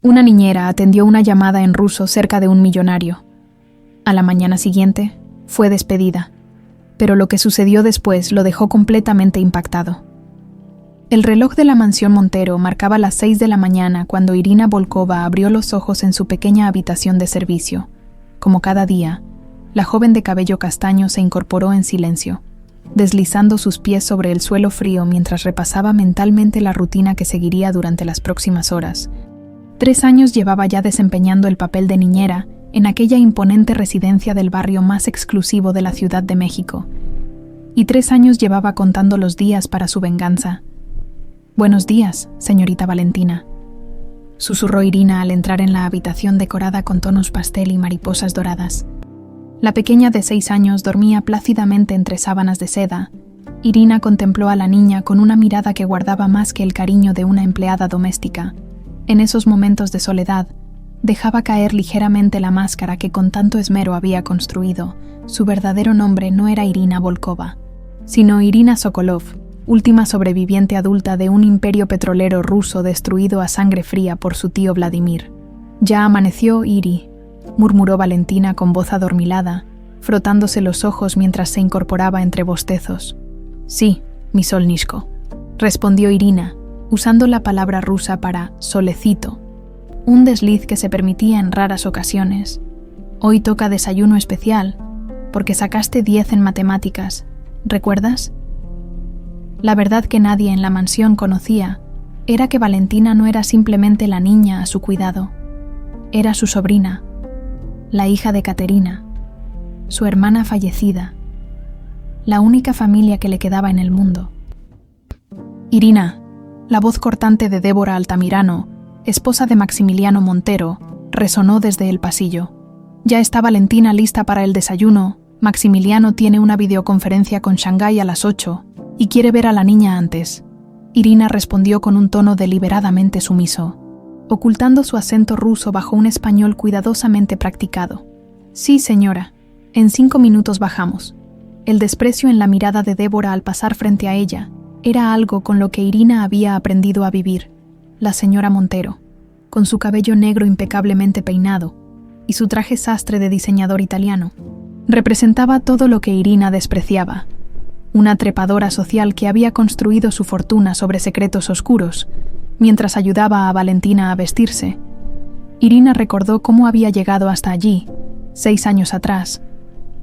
Una niñera atendió una llamada en ruso cerca de un millonario. A la mañana siguiente, fue despedida, pero lo que sucedió después lo dejó completamente impactado. El reloj de la mansión Montero marcaba las 6 de la mañana cuando Irina Volkova abrió los ojos en su pequeña habitación de servicio. Como cada día, la joven de cabello castaño se incorporó en silencio, deslizando sus pies sobre el suelo frío mientras repasaba mentalmente la rutina que seguiría durante las próximas horas. 3 años llevaba ya desempeñando el papel de niñera en aquella imponente residencia del barrio más exclusivo de la Ciudad de México, y 3 años llevaba contando los días para su venganza. «Buenos días, señorita Valentina», susurró Irina al entrar en la habitación decorada con tonos pastel y mariposas doradas. La pequeña de 6 años dormía plácidamente entre sábanas de seda. Irina contempló a la niña con una mirada que guardaba más que el cariño de una empleada doméstica. En esos momentos de soledad, dejaba caer ligeramente la máscara que con tanto esmero había construido. Su verdadero nombre no era Irina Volkova, sino Irina Sokolov, última sobreviviente adulta de un imperio petrolero ruso destruido a sangre fría por su tío Vladimir. «Ya amaneció, Iri», murmuró Valentina con voz adormilada, frotándose los ojos mientras se incorporaba entre bostezos. «Sí, mi solnishko», respondió Irina, usando la palabra rusa para solecito, un desliz que se permitía en raras ocasiones. «Hoy toca desayuno especial, porque sacaste 10 en matemáticas, ¿recuerdas?». La verdad que nadie en la mansión conocía era que Valentina no era simplemente la niña a su cuidado. Era su sobrina, la hija de Caterina, su hermana fallecida, la única familia que le quedaba en el mundo. «Irina», la voz cortante de Débora Altamirano, esposa de Maximiliano Montero, resonó desde el pasillo. «Ya está Valentina lista para el desayuno. Maximiliano tiene una videoconferencia con Shanghái a las 8 y quiere ver a la niña antes». Irina respondió con un tono deliberadamente sumiso, ocultando su acento ruso bajo un español cuidadosamente practicado. «Sí, señora. En 5 minutos bajamos». El desprecio en la mirada de Débora al pasar frente a ella era algo con lo que Irina había aprendido a vivir. La señora Montero, con su cabello negro impecablemente peinado y su traje sastre de diseñador italiano, representaba todo lo que Irina despreciaba. Una trepadora social que había construido su fortuna sobre secretos oscuros, mientras ayudaba a Valentina a vestirse. Irina recordó cómo había llegado hasta allí, 6 años atrás.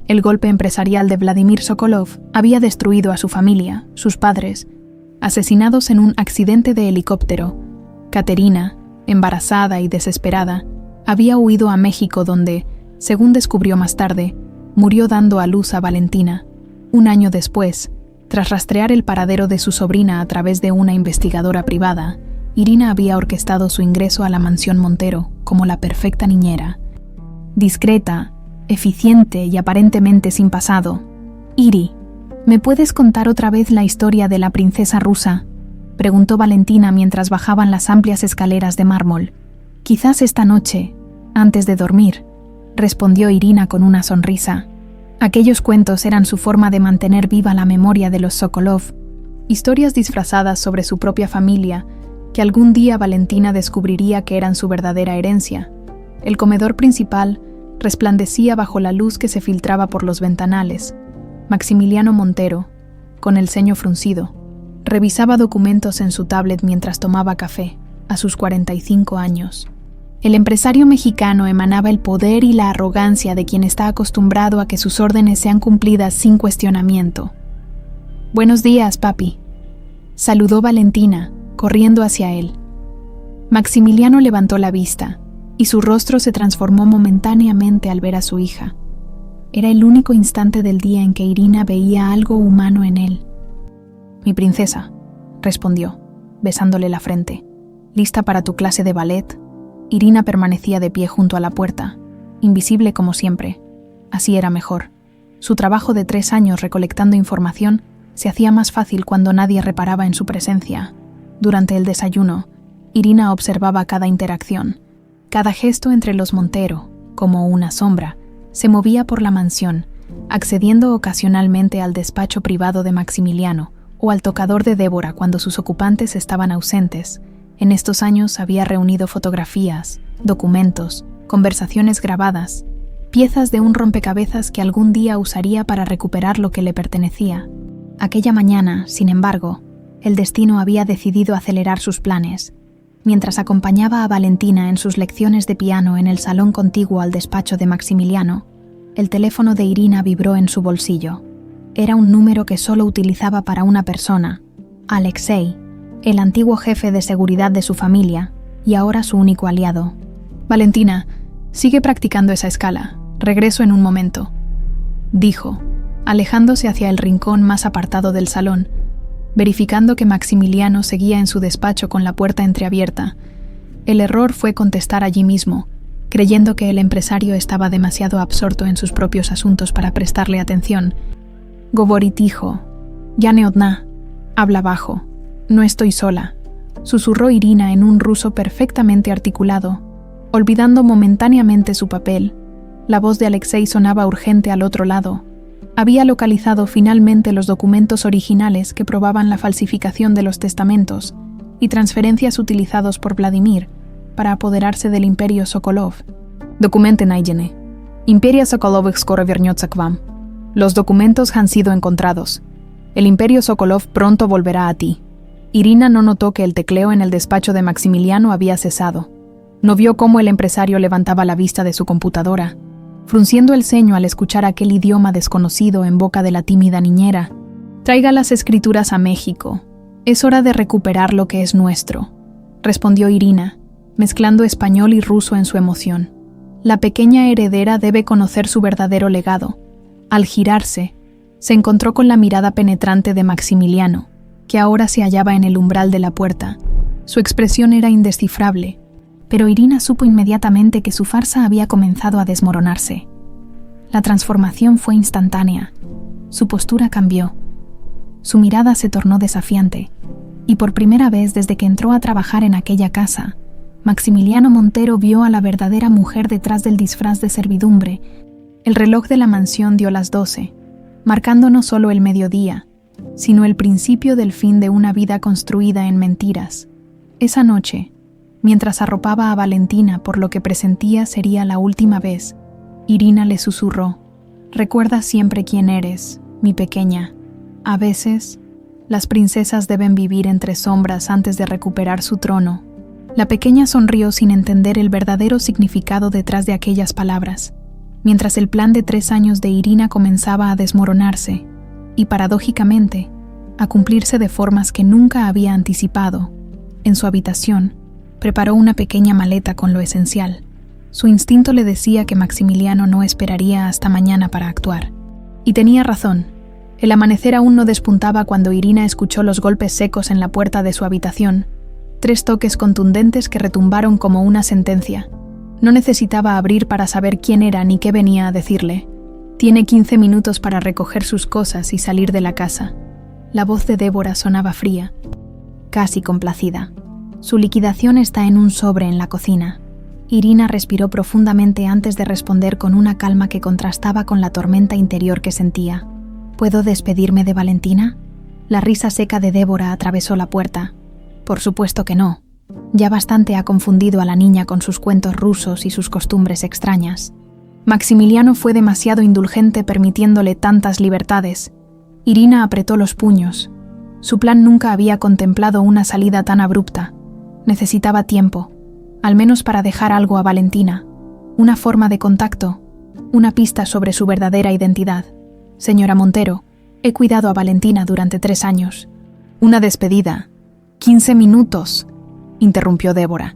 El golpe empresarial de Vladimir Sokolov había destruido a su familia, sus padres, asesinados en un accidente de helicóptero. Caterina, embarazada y desesperada, había huido a México donde, según descubrió más tarde, murió dando a luz a Valentina. Un año después, tras rastrear el paradero de su sobrina a través de una investigadora privada, Irina había orquestado su ingreso a la mansión Montero como la perfecta niñera. Discreta, eficiente y aparentemente sin pasado. «Iri, ¿me puedes contar otra vez la historia de la princesa rusa?», preguntó Valentina mientras bajaban las amplias escaleras de mármol. «Quizás esta noche, antes de dormir», respondió Irina con una sonrisa. Aquellos cuentos eran su forma de mantener viva la memoria de los Sokolov, historias disfrazadas sobre su propia familia que algún día Valentina descubriría que eran su verdadera herencia. El comedor principal resplandecía bajo la luz que se filtraba por los ventanales. Maximiliano Montero, con el ceño fruncido, revisaba documentos en su tablet mientras tomaba café, a sus 45 años. El empresario mexicano emanaba el poder y la arrogancia de quien está acostumbrado a que sus órdenes sean cumplidas sin cuestionamiento. «Buenos días, papi», saludó Valentina, corriendo hacia él. Maximiliano levantó la vista, y su rostro se transformó momentáneamente al ver a su hija. Era el único instante del día en que Irina veía algo humano en él. «Mi princesa», respondió, besándole la frente. «¿Lista para tu clase de ballet?». Irina permanecía de pie junto a la puerta, invisible como siempre. Así era mejor. Su trabajo de 3 años recolectando información se hacía más fácil cuando nadie reparaba en su presencia. Durante el desayuno, Irina observaba cada interacción. Cada gesto entre los Montero, como una sombra, se movía por la mansión, accediendo ocasionalmente al despacho privado de Maximiliano o al tocador de Débora cuando sus ocupantes estaban ausentes, En estos años había reunido fotografías, documentos, conversaciones grabadas, piezas de un rompecabezas que algún día usaría para recuperar lo que le pertenecía. Aquella mañana, sin embargo, el destino había decidido acelerar sus planes. Mientras acompañaba a Valentina en sus lecciones de piano en el salón contiguo al despacho de Maximiliano, el teléfono de Irina vibró en su bolsillo. Era un número que solo utilizaba para una persona, Alexei, el antiguo jefe de seguridad de su familia y ahora su único aliado. «Valentina, sigue practicando esa escala. Regreso en un momento», dijo, alejándose hacia el rincón más apartado del salón, verificando que Maximiliano seguía en su despacho con la puerta entreabierta. El error fue contestar allí mismo, creyendo que el empresario estaba demasiado absorto en sus propios asuntos para prestarle atención. «Govorit dijo, ya ne odna, habla bajo, no estoy sola», susurró Irina en un ruso perfectamente articulado, olvidando momentáneamente su papel. La voz de Alexei sonaba urgente al otro lado. Había localizado finalmente los documentos originales que probaban la falsificación de los testamentos y transferencias utilizados por Vladimir para apoderarse del Imperio Sokolov. «Документы найдены. Империя Соколовых скоро вернется к вам. Los documentos han sido encontrados. El Imperio Sokolov pronto volverá a ti». Irina no notó que el tecleo en el despacho de Maximiliano había cesado. No vio cómo el empresario levantaba la vista de su computadora, frunciendo el ceño al escuchar aquel idioma desconocido en boca de la tímida niñera. «Traiga las escrituras a México. Es hora de recuperar lo que es nuestro», respondió Irina, mezclando español y ruso en su emoción. La pequeña heredera debe conocer su verdadero legado. Al girarse, se encontró con la mirada penetrante de Maximiliano, que ahora se hallaba en el umbral de la puerta. Su expresión era indescifrable, pero Irina supo inmediatamente que su farsa había comenzado a desmoronarse. La transformación fue instantánea. Su postura cambió. Su mirada se tornó desafiante, y por primera vez desde que entró a trabajar en aquella casa, Maximiliano Montero vio a la verdadera mujer detrás del disfraz de servidumbre. El reloj de la mansión dio las 12, marcando no solo el mediodía, sino el principio del fin de una vida construida en mentiras. Esa noche, mientras arropaba a Valentina por lo que presentía sería la última vez, Irina le susurró: «Recuerda siempre quién eres, mi pequeña. A veces, las princesas deben vivir entre sombras antes de recuperar su trono». La pequeña sonrió sin entender el verdadero significado detrás de aquellas palabras, mientras el plan de 3 años de Irina comenzaba a desmoronarse y, paradójicamente, a cumplirse de formas que nunca había anticipado. En su habitación, preparó una pequeña maleta con lo esencial. Su instinto le decía que Maximiliano no esperaría hasta mañana para actuar. Y tenía razón. El amanecer aún no despuntaba cuando Irina escuchó los golpes secos en la puerta de su habitación, 3 toques contundentes que retumbaron como una sentencia. No necesitaba abrir para saber quién era ni qué venía a decirle. Tiene 15 minutos para recoger sus cosas y salir de la casa. La voz de Débora sonaba fría, casi complacida. Su liquidación está en un sobre en la cocina. Irina respiró profundamente antes de responder con una calma que contrastaba con la tormenta interior que sentía. ¿Puedo despedirme de Valentina? La risa seca de Débora atravesó la puerta. Por supuesto que no. Ya bastante ha confundido a la niña con sus cuentos rusos y sus costumbres extrañas. Maximiliano fue demasiado indulgente permitiéndole tantas libertades. Irina apretó los puños. Su plan nunca había contemplado una salida tan abrupta. Necesitaba tiempo, al menos para dejar algo a Valentina, una forma de contacto, una pista sobre su verdadera identidad. «Señora Montero, he cuidado a Valentina durante 3 años. Una despedida. 15 minutos», interrumpió Débora,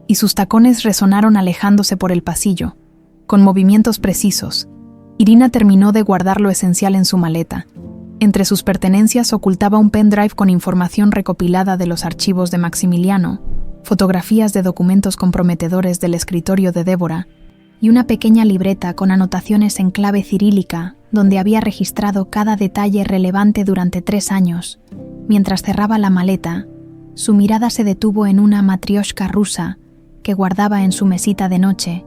y sus tacones resonaron alejándose por el pasillo. Con movimientos precisos, Irina terminó de guardar lo esencial en su maleta. Entre sus pertenencias ocultaba un pendrive con información recopilada de los archivos de Maximiliano, fotografías de documentos comprometedores del escritorio de Débora y una pequeña libreta con anotaciones en clave cirílica donde había registrado cada detalle relevante durante 3 años. Mientras cerraba la maleta, su mirada se detuvo en una matrioshka rusa que guardaba en su mesita de noche.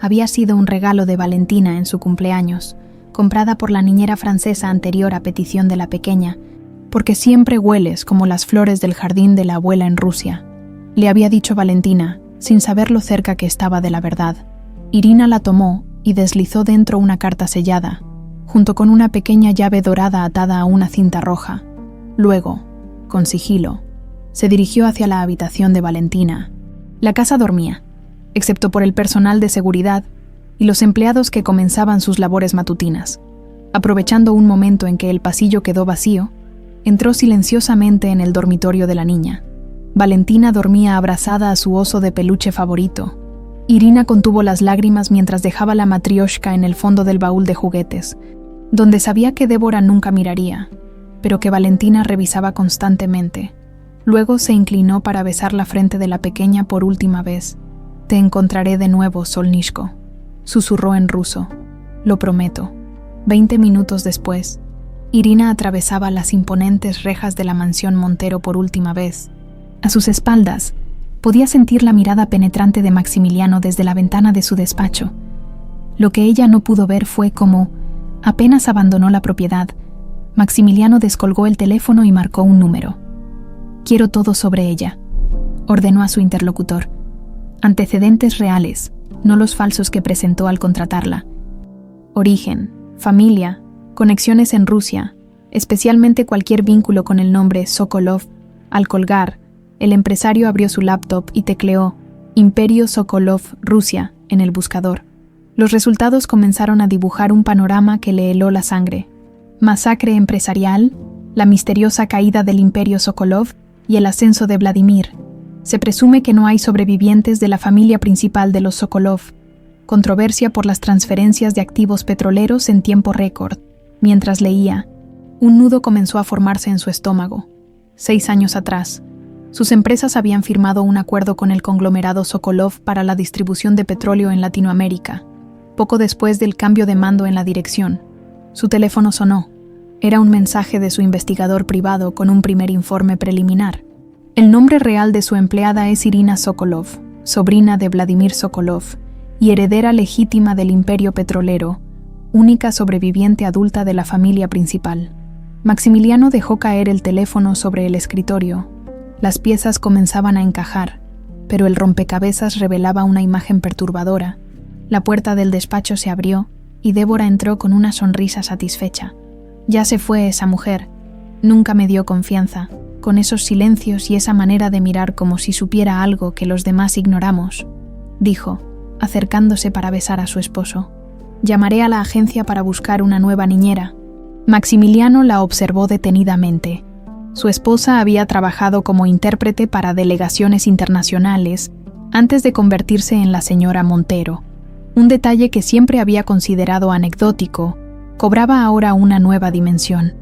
Había sido un regalo de Valentina en su cumpleaños, comprada por la niñera francesa anterior a petición de la pequeña, porque siempre hueles como las flores del jardín de la abuela en Rusia. le había dicho Valentina, sin saber lo cerca que estaba de la verdad. Irina la tomó y deslizó dentro una carta sellada, junto con una pequeña llave dorada atada a una cinta roja. Luego, con sigilo, se dirigió hacia la habitación de Valentina. La casa dormía, excepto por el personal de seguridad y los empleados que comenzaban sus labores matutinas. Aprovechando un momento en que el pasillo quedó vacío, entró silenciosamente en el dormitorio de la niña. Valentina dormía abrazada a su oso de peluche favorito. Irina contuvo las lágrimas mientras dejaba la matrioshka en el fondo del baúl de juguetes, donde sabía que Débora nunca miraría, pero que Valentina revisaba constantemente. Luego se inclinó para besar la frente de la pequeña por última vez. «Te encontraré de nuevo, Solnishko», susurró en ruso. «Lo prometo». 20 minutos después, Irina atravesaba las imponentes rejas de la mansión Montero por última vez. A sus espaldas, podía sentir la mirada penetrante de Maximiliano desde la ventana de su despacho. Lo que ella no pudo ver fue cómo, apenas abandonó la propiedad, Maximiliano descolgó el teléfono y marcó un número. «Quiero todo sobre ella», ordenó a su interlocutor. Antecedentes reales, no los falsos que presentó al contratarla. Origen, familia, conexiones en Rusia, especialmente cualquier vínculo con el nombre Sokolov. Al colgar, el empresario abrió su laptop y tecleó Imperio Sokolov, Rusia, en el buscador. Los resultados comenzaron a dibujar un panorama que le heló la sangre. Masacre empresarial, la misteriosa caída del Imperio Sokolov y el ascenso de Vladimir. Se presume que no hay sobrevivientes de la familia principal de los Sokolov. Controversia por las transferencias de activos petroleros en tiempo récord. Mientras leía, un nudo comenzó a formarse en su estómago. 6 años atrás, sus empresas habían firmado un acuerdo con el conglomerado Sokolov para la distribución de petróleo en Latinoamérica. Poco después del cambio de mando en la dirección, su teléfono sonó. Era un mensaje de su investigador privado con un primer informe preliminar. El nombre real de su empleada es Irina Sokolov, sobrina de Vladimir Sokolov y heredera legítima del imperio petrolero, única sobreviviente adulta de la familia principal. Maximiliano dejó caer el teléfono sobre el escritorio. Las piezas comenzaban a encajar, pero el rompecabezas revelaba una imagen perturbadora. La puerta del despacho se abrió y Débora entró con una sonrisa satisfecha. Ya se fue esa mujer. Nunca me dio confianza, con esos silencios y esa manera de mirar como si supiera algo que los demás ignoramos, dijo, acercándose para besar a su esposo. Llamaré a la agencia para buscar una nueva niñera. Maximiliano la observó detenidamente. Su esposa había trabajado como intérprete para delegaciones internacionales antes de convertirse en la señora Montero. Un detalle que siempre había considerado anecdótico cobraba ahora una nueva dimensión.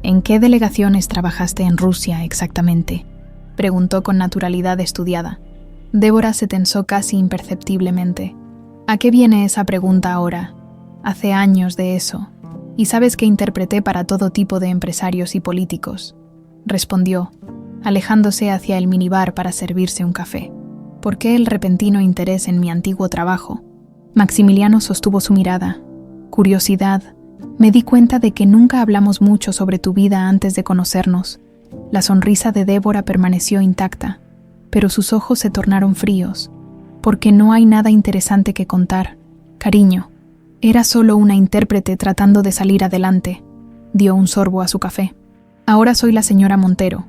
¿En qué delegaciones trabajaste en Rusia exactamente?, preguntó con naturalidad estudiada. Débora se tensó casi imperceptiblemente. ¿A qué viene esa pregunta ahora? Hace años de eso. Y sabes que interpreté para todo tipo de empresarios y políticos, respondió, alejándose hacia el minibar para servirse un café. ¿Por qué el repentino interés en mi antiguo trabajo? Maximiliano sostuvo su mirada. Curiosidad. Me di cuenta de que nunca hablamos mucho sobre tu vida antes de conocernos. La sonrisa de Débora permaneció intacta, pero sus ojos se tornaron fríos. Porque no hay nada interesante que contar. Cariño, era solo una intérprete tratando de salir adelante. Dio un sorbo a su café. Ahora soy la señora Montero,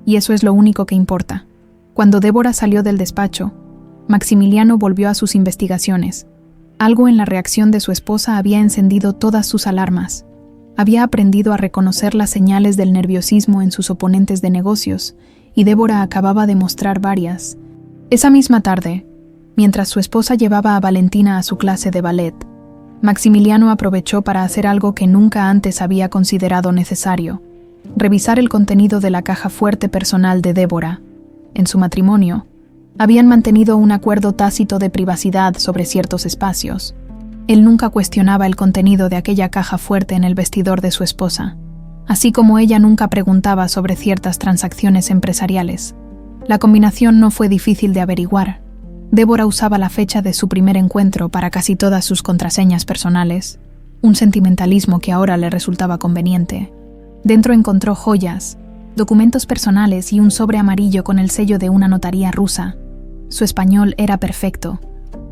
y eso es lo único que importa. Cuando Débora salió del despacho, Maximiliano volvió a sus investigaciones. Algo en la reacción de su esposa había encendido todas sus alarmas. Había aprendido a reconocer las señales del nerviosismo en sus oponentes de negocios, y Débora acababa de mostrar varias. Esa misma tarde, mientras su esposa llevaba a Valentina a su clase de ballet, Maximiliano aprovechó para hacer algo que nunca antes había considerado necesario: revisar el contenido de la caja fuerte personal de Débora. En su matrimonio, habían mantenido un acuerdo tácito de privacidad sobre ciertos espacios. Él nunca cuestionaba el contenido de aquella caja fuerte en el vestidor de su esposa, así como ella nunca preguntaba sobre ciertas transacciones empresariales. La combinación no fue difícil de averiguar. Débora usaba la fecha de su primer encuentro para casi todas sus contraseñas personales, un sentimentalismo que ahora le resultaba conveniente. Dentro encontró joyas, documentos personales y un sobre amarillo con el sello de una notaría rusa. Su español era perfecto,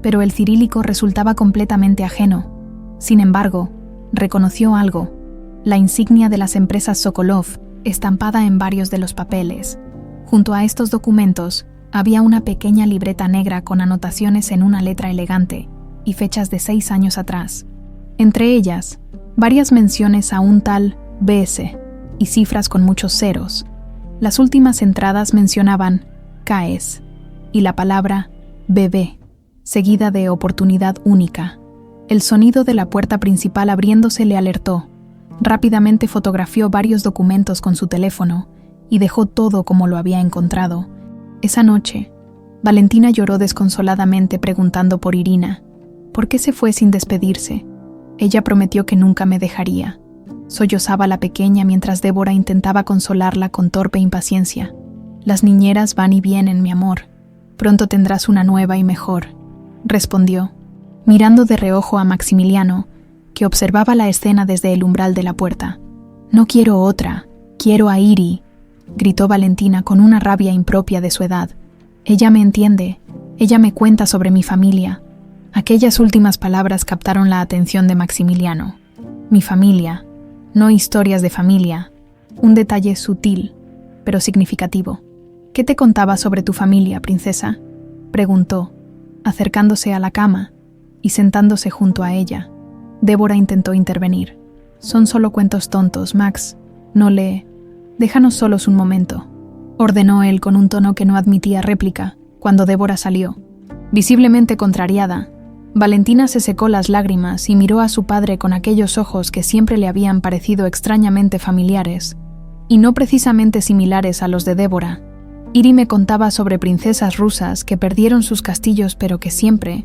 pero el cirílico resultaba completamente ajeno. Sin embargo, reconoció algo: la insignia de las empresas Sokolov, estampada en varios de los papeles. Junto a estos documentos había una pequeña libreta negra con anotaciones en una letra elegante y fechas de 6 años atrás. Entre ellas, varias menciones a un tal BS y cifras con muchos ceros. Las últimas entradas mencionaban CAES y la palabra bebé, seguida de oportunidad única. El sonido de la puerta principal abriéndose le alertó. Rápidamente fotografió varios documentos con su teléfono y dejó todo como lo había encontrado. Esa noche, Valentina lloró desconsoladamente preguntando por Irina. ¿Por qué se fue sin despedirse? Ella prometió que nunca me dejaría. Sollozaba la pequeña mientras Débora intentaba consolarla con torpe impaciencia. Las niñeras van y vienen, mi amor. Pronto tendrás una nueva y mejor, respondió, mirando de reojo a Maximiliano, que observaba la escena desde el umbral de la puerta. No quiero otra, quiero a Iri, gritó Valentina con una rabia impropia de su edad. Ella me entiende, ella me cuenta sobre mi familia. Aquellas últimas palabras captaron la atención de Maximiliano. Mi familia, no historias de familia. Un detalle sutil, pero significativo. ¿Qué te contaba sobre tu familia, princesa?, preguntó, acercándose a la cama y sentándose junto a ella. Débora intentó intervenir. Son solo cuentos tontos, Max. No lee. Déjanos solos un momento, ordenó él con un tono que no admitía réplica, cuando Débora salió. Visiblemente contrariada, Valentina se secó las lágrimas y miró a su padre con aquellos ojos que siempre le habían parecido extrañamente familiares, y no precisamente similares a los de Débora. Iri me contaba sobre princesas rusas que perdieron sus castillos pero que siempre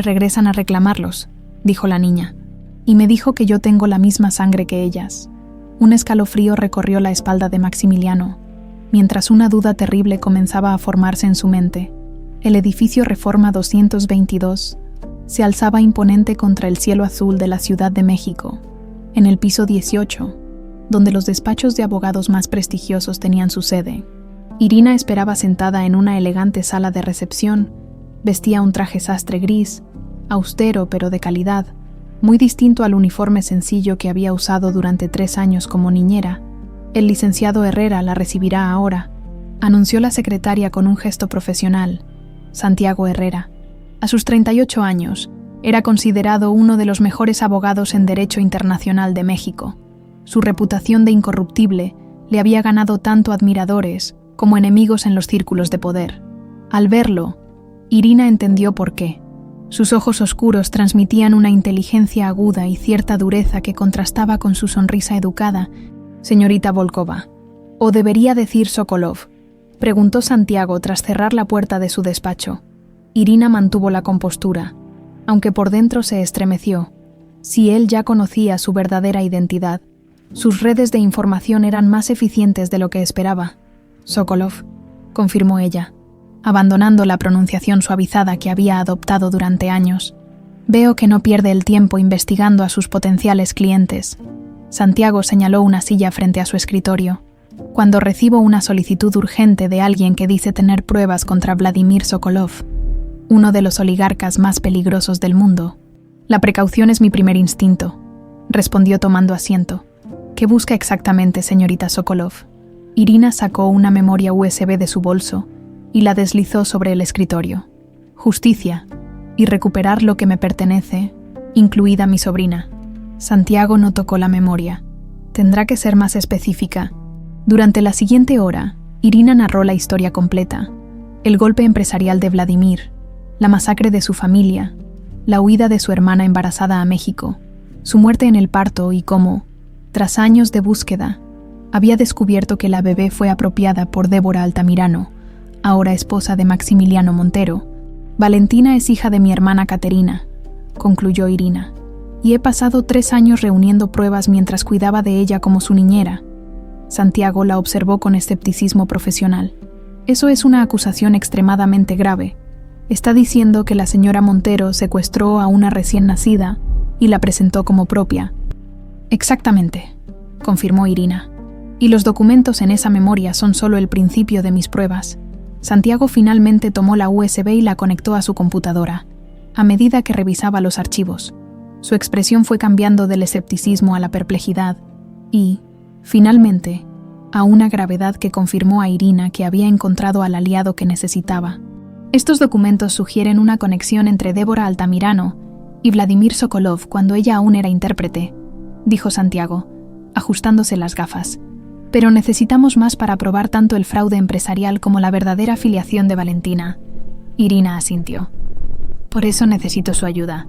regresan a reclamarlos, dijo la niña, y me dijo que yo tengo la misma sangre que ellas. Un escalofrío recorrió la espalda de Maximiliano, mientras una duda terrible comenzaba a formarse en su mente. El edificio Reforma 222 se alzaba imponente contra el cielo azul de la Ciudad de México, en el piso 18, donde los despachos de abogados más prestigiosos tenían su sede. Irina esperaba sentada en una elegante sala de recepción. Vestía un traje sastre gris, austero pero de calidad, muy distinto al uniforme sencillo que había usado durante 3 años como niñera. El licenciado Herrera la recibirá ahora, anunció la secretaria con un gesto profesional. Santiago Herrera. A sus 38 años, era considerado uno de los mejores abogados en derecho internacional de México. Su reputación de incorruptible le había ganado tanto admiradores como enemigos en los círculos de poder. Al verlo, Irina entendió por qué. Sus ojos oscuros transmitían una inteligencia aguda y cierta dureza que contrastaba con su sonrisa educada. Señorita Volkova, ¿o debería decir Sokolov?, preguntó Santiago tras cerrar la puerta de su despacho. Irina mantuvo la compostura, aunque por dentro se estremeció. Si él ya conocía su verdadera identidad, sus redes de información eran más eficientes de lo que esperaba. Sokolov, confirmó ella, abandonando la pronunciación suavizada que había adoptado durante años. Veo que no pierde el tiempo investigando a sus potenciales clientes. Santiago señaló una silla frente a su escritorio. Cuando recibo una solicitud urgente de alguien que dice tener pruebas contra Vladimir Sokolov, uno de los oligarcas más peligrosos del mundo, la precaución es mi primer instinto, respondió tomando asiento. ¿Qué busca exactamente, señorita Sokolov? Irina sacó una memoria USB de su bolso y la deslizó sobre el escritorio. Justicia y recuperar lo que me pertenece, incluida mi sobrina. Santiago no tocó la memoria. Tendrá que ser más específica. Durante la siguiente hora, Irina narró la historia completa: el golpe empresarial de Vladimir, la masacre de su familia, la huida de su hermana embarazada a México, su muerte en el parto y cómo, tras años de búsqueda, había descubierto que la bebé fue apropiada por Débora Altamirano, ahora esposa de Maximiliano Montero. Valentina es hija de mi hermana Caterina, concluyó Irina, y he pasado 3 años reuniendo pruebas mientras cuidaba de ella como su niñera. Santiago la observó con escepticismo profesional. Eso es una acusación extremadamente grave. Está diciendo que la señora Montero secuestró a una recién nacida y la presentó como propia. Exactamente, confirmó Irina. Y los documentos en esa memoria son solo el principio de mis pruebas. Santiago finalmente tomó la USB y la conectó a su computadora, a medida que revisaba los archivos. Su expresión fue cambiando del escepticismo a la perplejidad y, finalmente, a una gravedad que confirmó a Irina que había encontrado al aliado que necesitaba. Estos documentos sugieren una conexión entre Débora Altamirano y Vladimir Sokolov cuando ella aún era intérprete, dijo Santiago, ajustándose las gafas. Pero necesitamos más para probar tanto el fraude empresarial como la verdadera filiación de Valentina. Irina asintió. Por eso necesito su ayuda.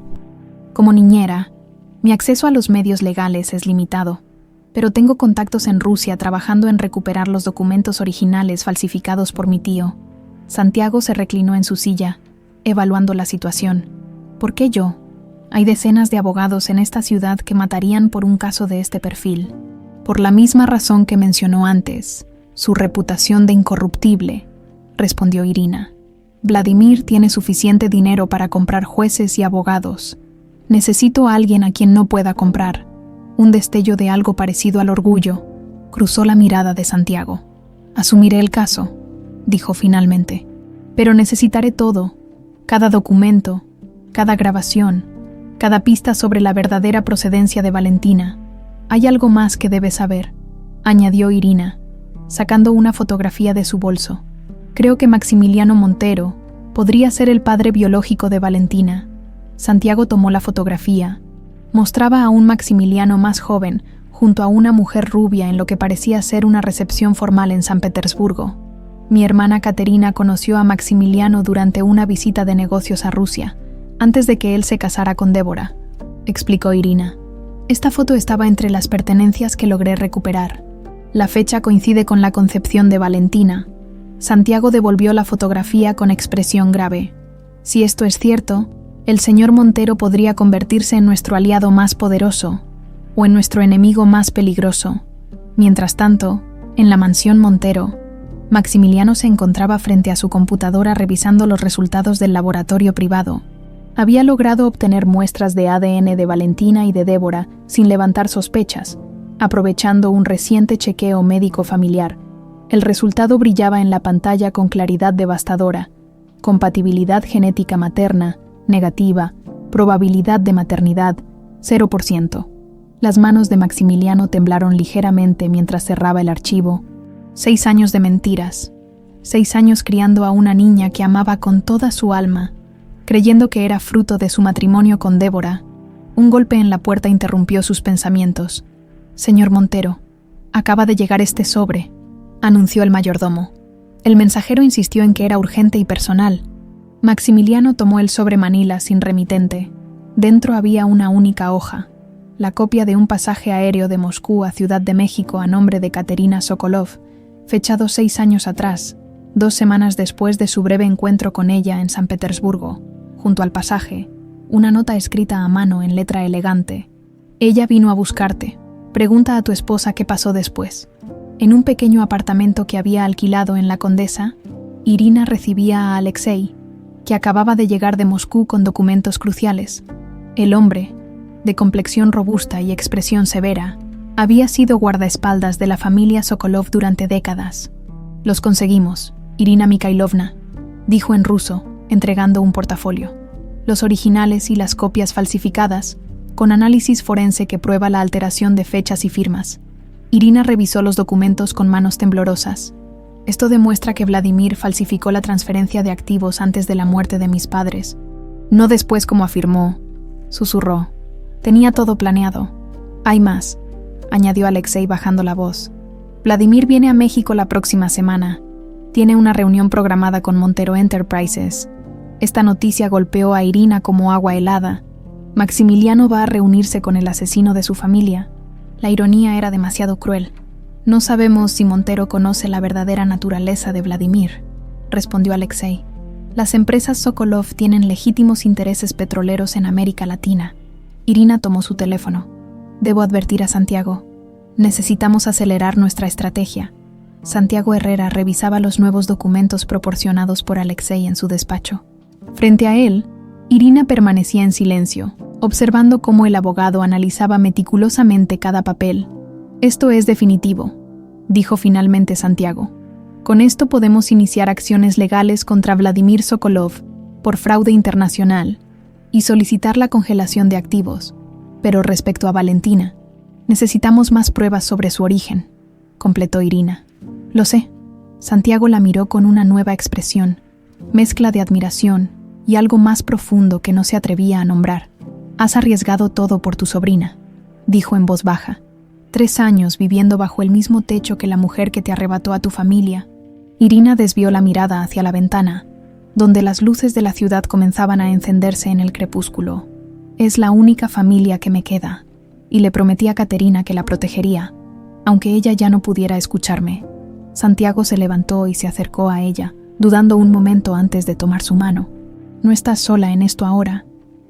Como niñera, mi acceso a los medios legales es limitado, pero tengo contactos en Rusia trabajando en recuperar los documentos originales falsificados por mi tío. Santiago se reclinó en su silla, evaluando la situación. ¿Por qué yo? Hay decenas de abogados en esta ciudad que matarían por un caso de este perfil. Por la misma razón que mencionó antes, su reputación de incorruptible, respondió Irina. Vladimir tiene suficiente dinero para comprar jueces y abogados. Necesito a alguien a quien no pueda comprar. Un destello de algo parecido al orgullo cruzó la mirada de Santiago. Asumiré el caso, dijo finalmente. Pero necesitaré todo, cada documento, cada grabación, cada pista sobre la verdadera procedencia de Valentina. Hay algo más que debes saber, añadió Irina, sacando una fotografía de su bolso. Creo que Maximiliano Montero podría ser el padre biológico de Valentina. Santiago tomó la fotografía. Mostraba a un Maximiliano más joven junto a una mujer rubia en lo que parecía ser una recepción formal en San Petersburgo. Mi hermana Caterina conoció a Maximiliano durante una visita de negocios a Rusia, antes de que él se casara con Débora, explicó Irina. Esta foto estaba entre las pertenencias que logré recuperar. La fecha coincide con la concepción de Valentina. Santiago devolvió la fotografía con expresión grave. Si esto es cierto, el señor Montero podría convertirse en nuestro aliado más poderoso o en nuestro enemigo más peligroso. Mientras tanto, en la mansión Montero, Maximiliano se encontraba frente a su computadora revisando los resultados del laboratorio privado. Había logrado obtener muestras de ADN de Valentina y de Débora sin levantar sospechas, aprovechando un reciente chequeo médico familiar. El resultado brillaba en la pantalla con claridad devastadora. Compatibilidad genética materna, negativa, probabilidad de maternidad, 0%. Las manos de Maximiliano temblaron ligeramente mientras cerraba el archivo. 6 años de mentiras. 6 años criando a una niña que amaba con toda su alma, creyendo que era fruto de su matrimonio con Débora. Un golpe en la puerta interrumpió sus pensamientos. Señor Montero, acaba de llegar este sobre, anunció el mayordomo. El mensajero insistió en que era urgente y personal. Maximiliano tomó el sobre manila sin remitente. Dentro había una única hoja, la copia de un pasaje aéreo de Moscú a Ciudad de México a nombre de Katerina Sokolov, fechado 6 años atrás, 2 semanas después de su breve encuentro con ella en San Petersburgo. Junto al pasaje, una nota escrita a mano en letra elegante. Ella vino a buscarte. Pregunta a tu esposa qué pasó después. En un pequeño apartamento que había alquilado en La Condesa, Irina recibía a Alexei, que acababa de llegar de Moscú con documentos cruciales. El hombre, de complexión robusta y expresión severa, había sido guardaespaldas de la familia Sokolov durante décadas. Los conseguimos, Irina Mikhailovna, dijo en ruso, entregando un portafolio. Los originales y las copias falsificadas, con análisis forense que prueba la alteración de fechas y firmas. Irina revisó los documentos con manos temblorosas. Esto demuestra que Vladimir falsificó la transferencia de activos antes de la muerte de mis padres. No después como afirmó, susurró. Tenía todo planeado. Hay más, añadió Alexei bajando la voz. Vladimir viene a México la próxima semana. Tiene una reunión programada con Montero Enterprises. Esta noticia golpeó a Irina como agua helada. Maximiliano va a reunirse con el asesino de su familia. La ironía era demasiado cruel. No sabemos si Montero conoce la verdadera naturaleza de Vladimir, respondió Alexei. Las empresas Sokolov tienen legítimos intereses petroleros en América Latina. Irina tomó su teléfono. Debo advertir a Santiago. Necesitamos acelerar nuestra estrategia. Santiago Herrera revisaba los nuevos documentos proporcionados por Alexei en su despacho. Frente a él, Irina permanecía en silencio, observando cómo el abogado analizaba meticulosamente cada papel. Esto es definitivo, dijo finalmente Santiago. Con esto podemos iniciar acciones legales contra Vladimir Sokolov por fraude internacional y solicitar la congelación de activos. Pero respecto a Valentina, necesitamos más pruebas sobre su origen, completó Irina. Lo sé. Santiago la miró con una nueva expresión, mezcla de admiración y algo más profundo que no se atrevía a nombrar. Has arriesgado todo por tu sobrina, dijo en voz baja. 3 años viviendo bajo el mismo techo que la mujer que te arrebató a tu familia. Irina desvió la mirada hacia la ventana, donde las luces de la ciudad comenzaban a encenderse en el crepúsculo. Es la única familia que me queda, y le prometí a Caterina que la protegería, aunque ella ya no pudiera escucharme. Santiago se levantó y se acercó a ella, dudando un momento antes de tomar su mano. No estás sola en esto ahora.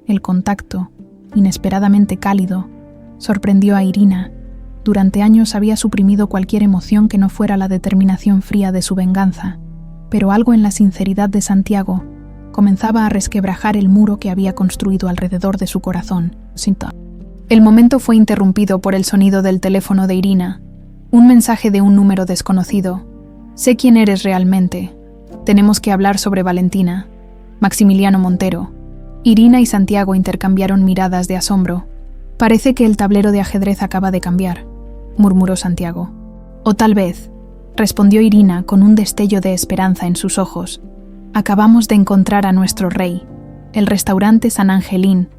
El contacto, inesperadamente cálido, sorprendió a Irina. Durante años había suprimido cualquier emoción que no fuera la determinación fría de su venganza, pero algo en la sinceridad de Santiago comenzaba a resquebrajar el muro que había construido alrededor de su corazón. El momento fue interrumpido por el sonido del teléfono de Irina. Un mensaje de un número desconocido. Sé quién eres realmente. Tenemos que hablar sobre Valentina. Maximiliano Montero. Irina y Santiago intercambiaron miradas de asombro. Parece que el tablero de ajedrez acaba de cambiar, murmuró Santiago. O tal vez, respondió Irina con un destello de esperanza en sus ojos. Acabamos de encontrar a nuestro rey. El restaurante San Angelín,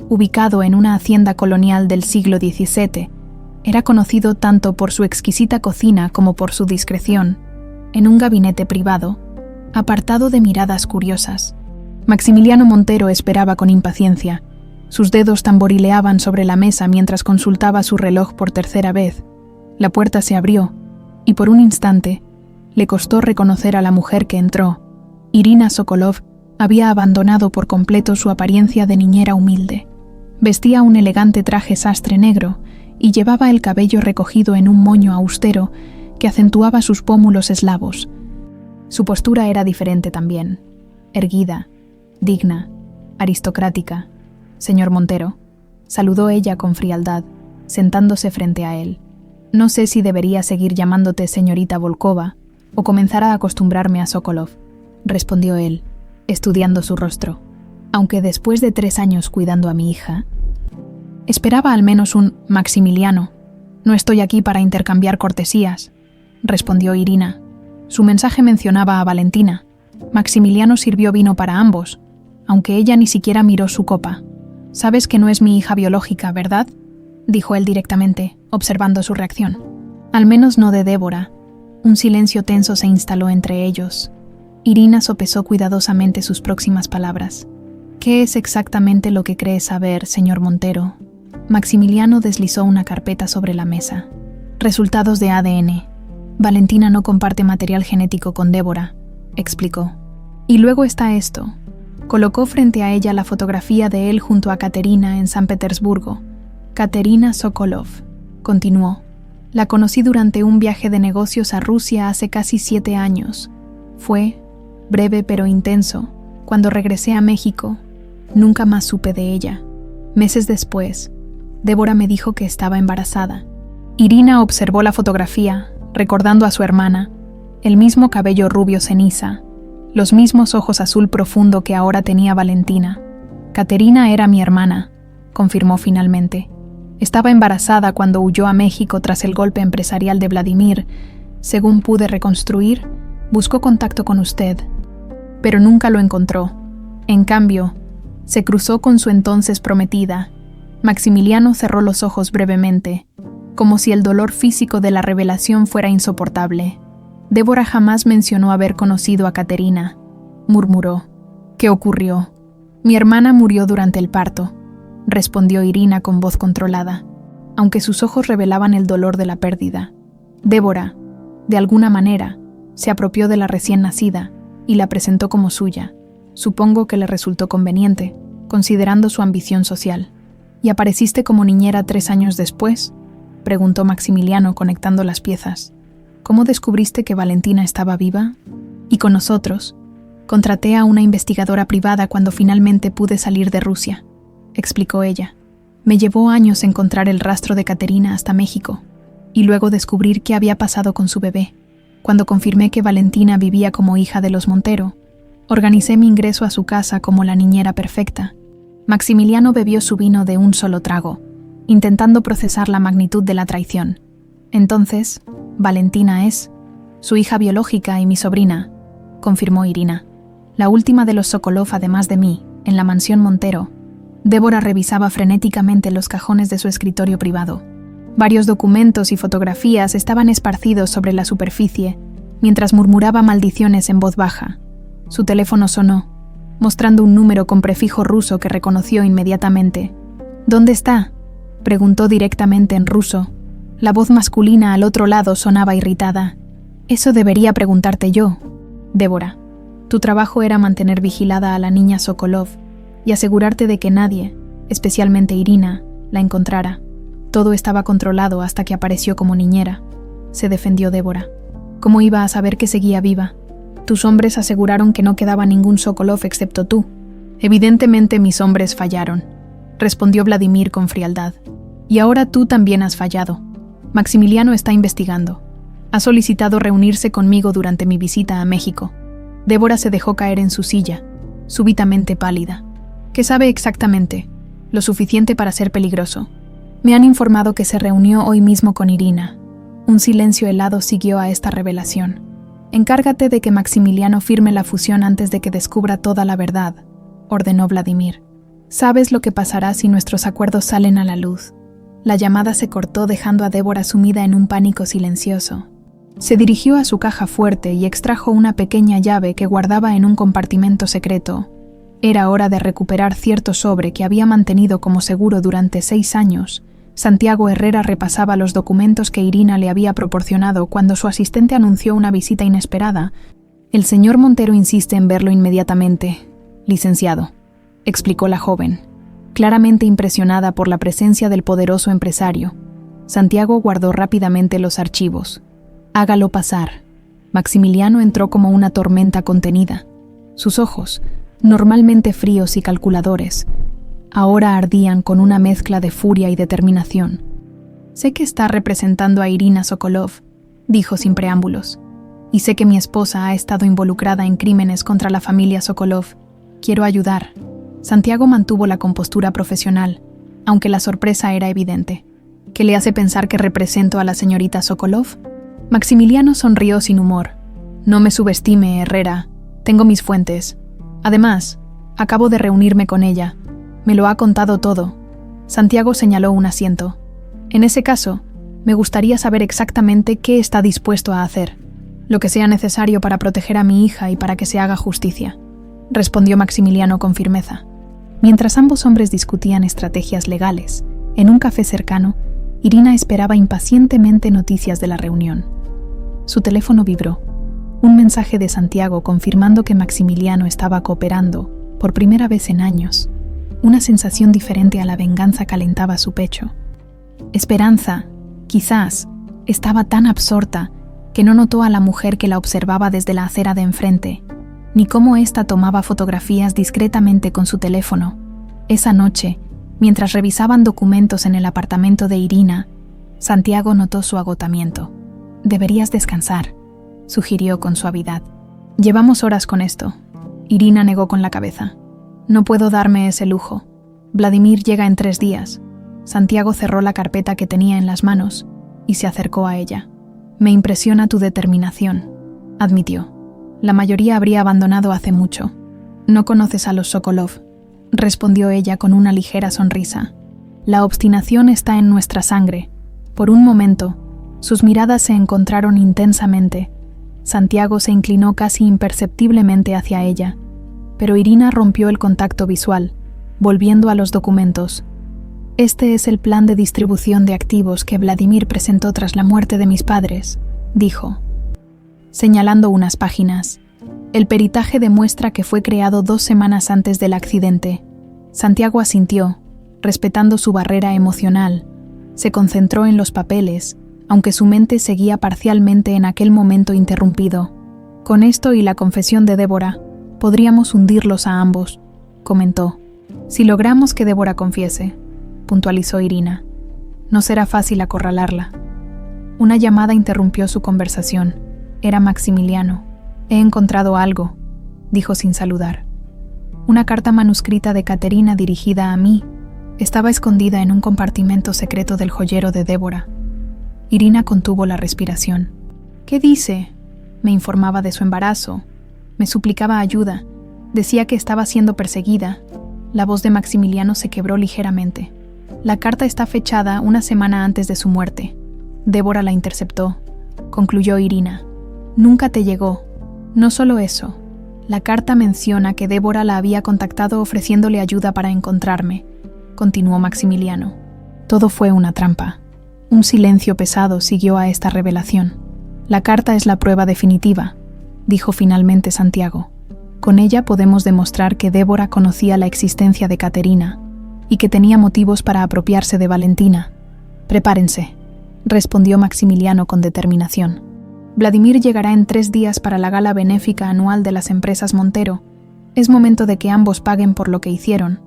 ubicado en una hacienda colonial del siglo XVII, era conocido tanto por su exquisita cocina como por su discreción. En un gabinete privado, apartado de miradas curiosas, Maximiliano Montero esperaba con impaciencia. Sus dedos tamborileaban sobre la mesa mientras consultaba su reloj por tercera vez. La puerta se abrió, y por un instante le costó reconocer a la mujer que entró. Irina Sokolov había abandonado por completo su apariencia de niñera humilde. Vestía un elegante traje sastre negro y llevaba el cabello recogido en un moño austero que acentuaba sus pómulos eslavos. Su postura era diferente también, erguida, digna, aristocrática. Señor Montero, saludó ella con frialdad, sentándose frente a él. No sé si debería seguir llamándote señorita Volkova o comenzar a acostumbrarme a Sokolov, respondió él, estudiando su rostro. Aunque después de 3 años cuidando a mi hija, esperaba al menos un Maximiliano. No estoy aquí para intercambiar cortesías, respondió Irina. Su mensaje mencionaba a Valentina. Maximiliano sirvió vino para ambos, aunque ella ni siquiera miró su copa. Sabes que no es mi hija biológica, ¿verdad?, dijo él directamente, observando su reacción. Al menos no de Débora. Un silencio tenso se instaló entre ellos. Irina sopesó cuidadosamente sus próximas palabras. ¿Qué es exactamente lo que cree saber, señor Montero? Maximiliano deslizó una carpeta sobre la mesa. Resultados de ADN. Valentina no comparte material genético con Débora, explicó. Y luego está esto. Colocó frente a ella la fotografía de él junto a Caterina en San Petersburgo. Katerina Sokolov, continuó. La conocí durante un viaje de negocios a Rusia hace casi 7 años. Fue breve pero intenso. Cuando regresé a México, nunca más supe de ella. Meses después, Débora me dijo que estaba embarazada. Irina observó la fotografía, recordando a su hermana, el mismo cabello rubio ceniza, los mismos ojos azul profundo que ahora tenía Valentina. Caterina era mi hermana, confirmó finalmente. Estaba embarazada cuando huyó a México tras el golpe empresarial de Vladimir. Según pude reconstruir, buscó contacto con usted, pero nunca lo encontró. En cambio, se cruzó con su entonces prometida. Maximiliano cerró los ojos brevemente, como si el dolor físico de la revelación fuera insoportable. Débora jamás mencionó haber conocido a Caterina, murmuró. ¿Qué ocurrió? Mi hermana murió durante el parto, respondió Irina con voz controlada, aunque sus ojos revelaban el dolor de la pérdida. Débora, de alguna manera, se apropió de la recién nacida y la presentó como suya. Supongo que le resultó conveniente, considerando su ambición social. ¿Y apareciste como niñera 3 años después?, preguntó Maximiliano conectando las piezas. ¿Cómo descubriste que Valentina estaba viva? Y con nosotros. Contraté a una investigadora privada cuando finalmente pude salir de Rusia, explicó ella. Me llevó años encontrar el rastro de Caterina hasta México. y luego descubrir qué había pasado con su bebé. Cuando confirmé que Valentina vivía como hija de los Montero, organicé mi ingreso a su casa como la niñera perfecta. Maximiliano bebió su vino de un solo trago, intentando procesar la magnitud de la traición. Entonces, Valentina es su hija biológica y mi sobrina, confirmó Irina. La última de los Sokolov, además de mí, en la mansión Montero. Débora revisaba frenéticamente los cajones de su escritorio privado. Varios documentos y fotografías estaban esparcidos sobre la superficie, mientras murmuraba maldiciones en voz baja. Su teléfono sonó, mostrando un número con prefijo ruso que reconoció inmediatamente. «¿Dónde está?», preguntó directamente en ruso. La voz masculina al otro lado sonaba irritada. «Eso debería preguntarte yo, Débora. Tu trabajo era mantener vigilada a la niña Sokolov y asegurarte de que nadie, especialmente Irina, la encontrara. Todo estaba controlado hasta que apareció como niñera», se defendió Débora. «¿Cómo iba a saber que seguía viva? Tus hombres aseguraron que no quedaba ningún Sokolov excepto tú». «Evidentemente mis hombres fallaron», respondió Vladimir con frialdad. «Y ahora tú también has fallado. Maximiliano está investigando. Ha solicitado reunirse conmigo durante mi visita a México». Débora se dejó caer en su silla, súbitamente pálida. «¿Qué sabe exactamente? Lo suficiente para ser peligroso». «Me han informado que se reunió hoy mismo con Irina». Un silencio helado siguió a esta revelación. «Encárgate de que Maximiliano firme la fusión antes de que descubra toda la verdad», ordenó Vladimir. «Sabes lo que pasará si nuestros acuerdos salen a la luz». La llamada se cortó dejando a Débora sumida en un pánico silencioso. Se dirigió a su caja fuerte y extrajo una pequeña llave que guardaba en un compartimento secreto. Era hora de recuperar cierto sobre que había mantenido como seguro durante 6 años. Santiago Herrera repasaba los documentos que Irina le había proporcionado cuando su asistente anunció una visita inesperada. «El señor Montero insiste en verlo inmediatamente, licenciado», explicó la joven, claramente impresionada por la presencia del poderoso empresario. Santiago guardó rápidamente los archivos. «Hágalo pasar». Maximiliano entró como una tormenta contenida. Sus ojos, normalmente fríos y calculadores, ahora ardían con una mezcla de furia y determinación. «Sé que está representando a Irina Sokolov», dijo sin preámbulos, «y sé que mi esposa ha estado involucrada en crímenes contra la familia Sokolov. Quiero ayudar». Santiago mantuvo la compostura profesional, aunque la sorpresa era evidente. «¿Qué le hace pensar que represento a la señorita Sokolov?». Maximiliano sonrió sin humor. «No me subestime, Herrera. Tengo mis fuentes. Además, acabo de reunirme con ella. Me lo ha contado todo». Santiago señaló un asiento. «En ese caso, me gustaría saber exactamente qué está dispuesto a hacer. Lo que sea necesario para proteger a mi hija y para que se haga justicia», respondió Maximiliano con firmeza. Mientras ambos hombres discutían estrategias legales, en un café cercano, Irina esperaba impacientemente noticias de la reunión. Su teléfono vibró. Un mensaje de Santiago confirmando que Maximiliano estaba cooperando, por primera vez en años. Una sensación diferente a la venganza calentaba su pecho. Esperanza, quizás, estaba tan absorta que no notó a la mujer que la observaba desde la acera de enfrente, ni cómo ésta tomaba fotografías discretamente con su teléfono. Esa noche, mientras revisaban documentos en el apartamento de Irina, Santiago notó su agotamiento. «Deberías descansar», sugirió con suavidad. «Llevamos horas con esto». Irina negó con la cabeza. «No puedo darme ese lujo. Vladimir llega en 3 días». Santiago cerró la carpeta que tenía en las manos y se acercó a ella. «Me impresiona tu determinación», admitió. «La mayoría habría abandonado hace mucho». «No conoces a los Sokolov», respondió ella con una ligera sonrisa. «La obstinación está en nuestra sangre». Por un momento, sus miradas se encontraron intensamente. Santiago se inclinó casi imperceptiblemente hacia ella, pero Irina rompió el contacto visual, volviendo a los documentos. «Este es el plan de distribución de activos que Vladimir presentó tras la muerte de mis padres», dijo, señalando unas páginas. «El peritaje demuestra que fue creado 2 semanas antes del accidente». Santiago asintió, respetando su barrera emocional. Se concentró en los papeles, aunque su mente seguía parcialmente en aquel momento interrumpido. «Con esto y la confesión de Débora, podríamos hundirlos a ambos», comentó. «Si logramos que Débora confiese», puntualizó Irina. «No será fácil acorralarla». Una llamada interrumpió su conversación. Era Maximiliano. «He encontrado algo», dijo sin saludar. Una carta manuscrita de Caterina dirigida a mí estaba escondida en un compartimento secreto del joyero de Débora. Irina contuvo la respiración. «¿Qué dice?», me informaba de su embarazo. Me suplicaba ayuda. Decía que estaba siendo perseguida. La voz de Maximiliano se quebró ligeramente. «La carta está fechada una semana antes de su muerte. Débora la interceptó», concluyó Irina. «Nunca te llegó. No solo eso. La carta menciona que Débora la había contactado ofreciéndole ayuda para encontrarme», continuó Maximiliano. Todo fue una trampa. Un silencio pesado siguió a esta revelación. «La carta es la prueba definitiva», dijo finalmente Santiago. «Con ella podemos demostrar que Débora conocía la existencia de Caterina y que tenía motivos para apropiarse de Valentina. Prepárense», respondió Maximiliano con determinación. «Vladimir llegará en 3 días para la gala benéfica anual de las empresas Montero. Es momento de que ambos paguen por lo que hicieron».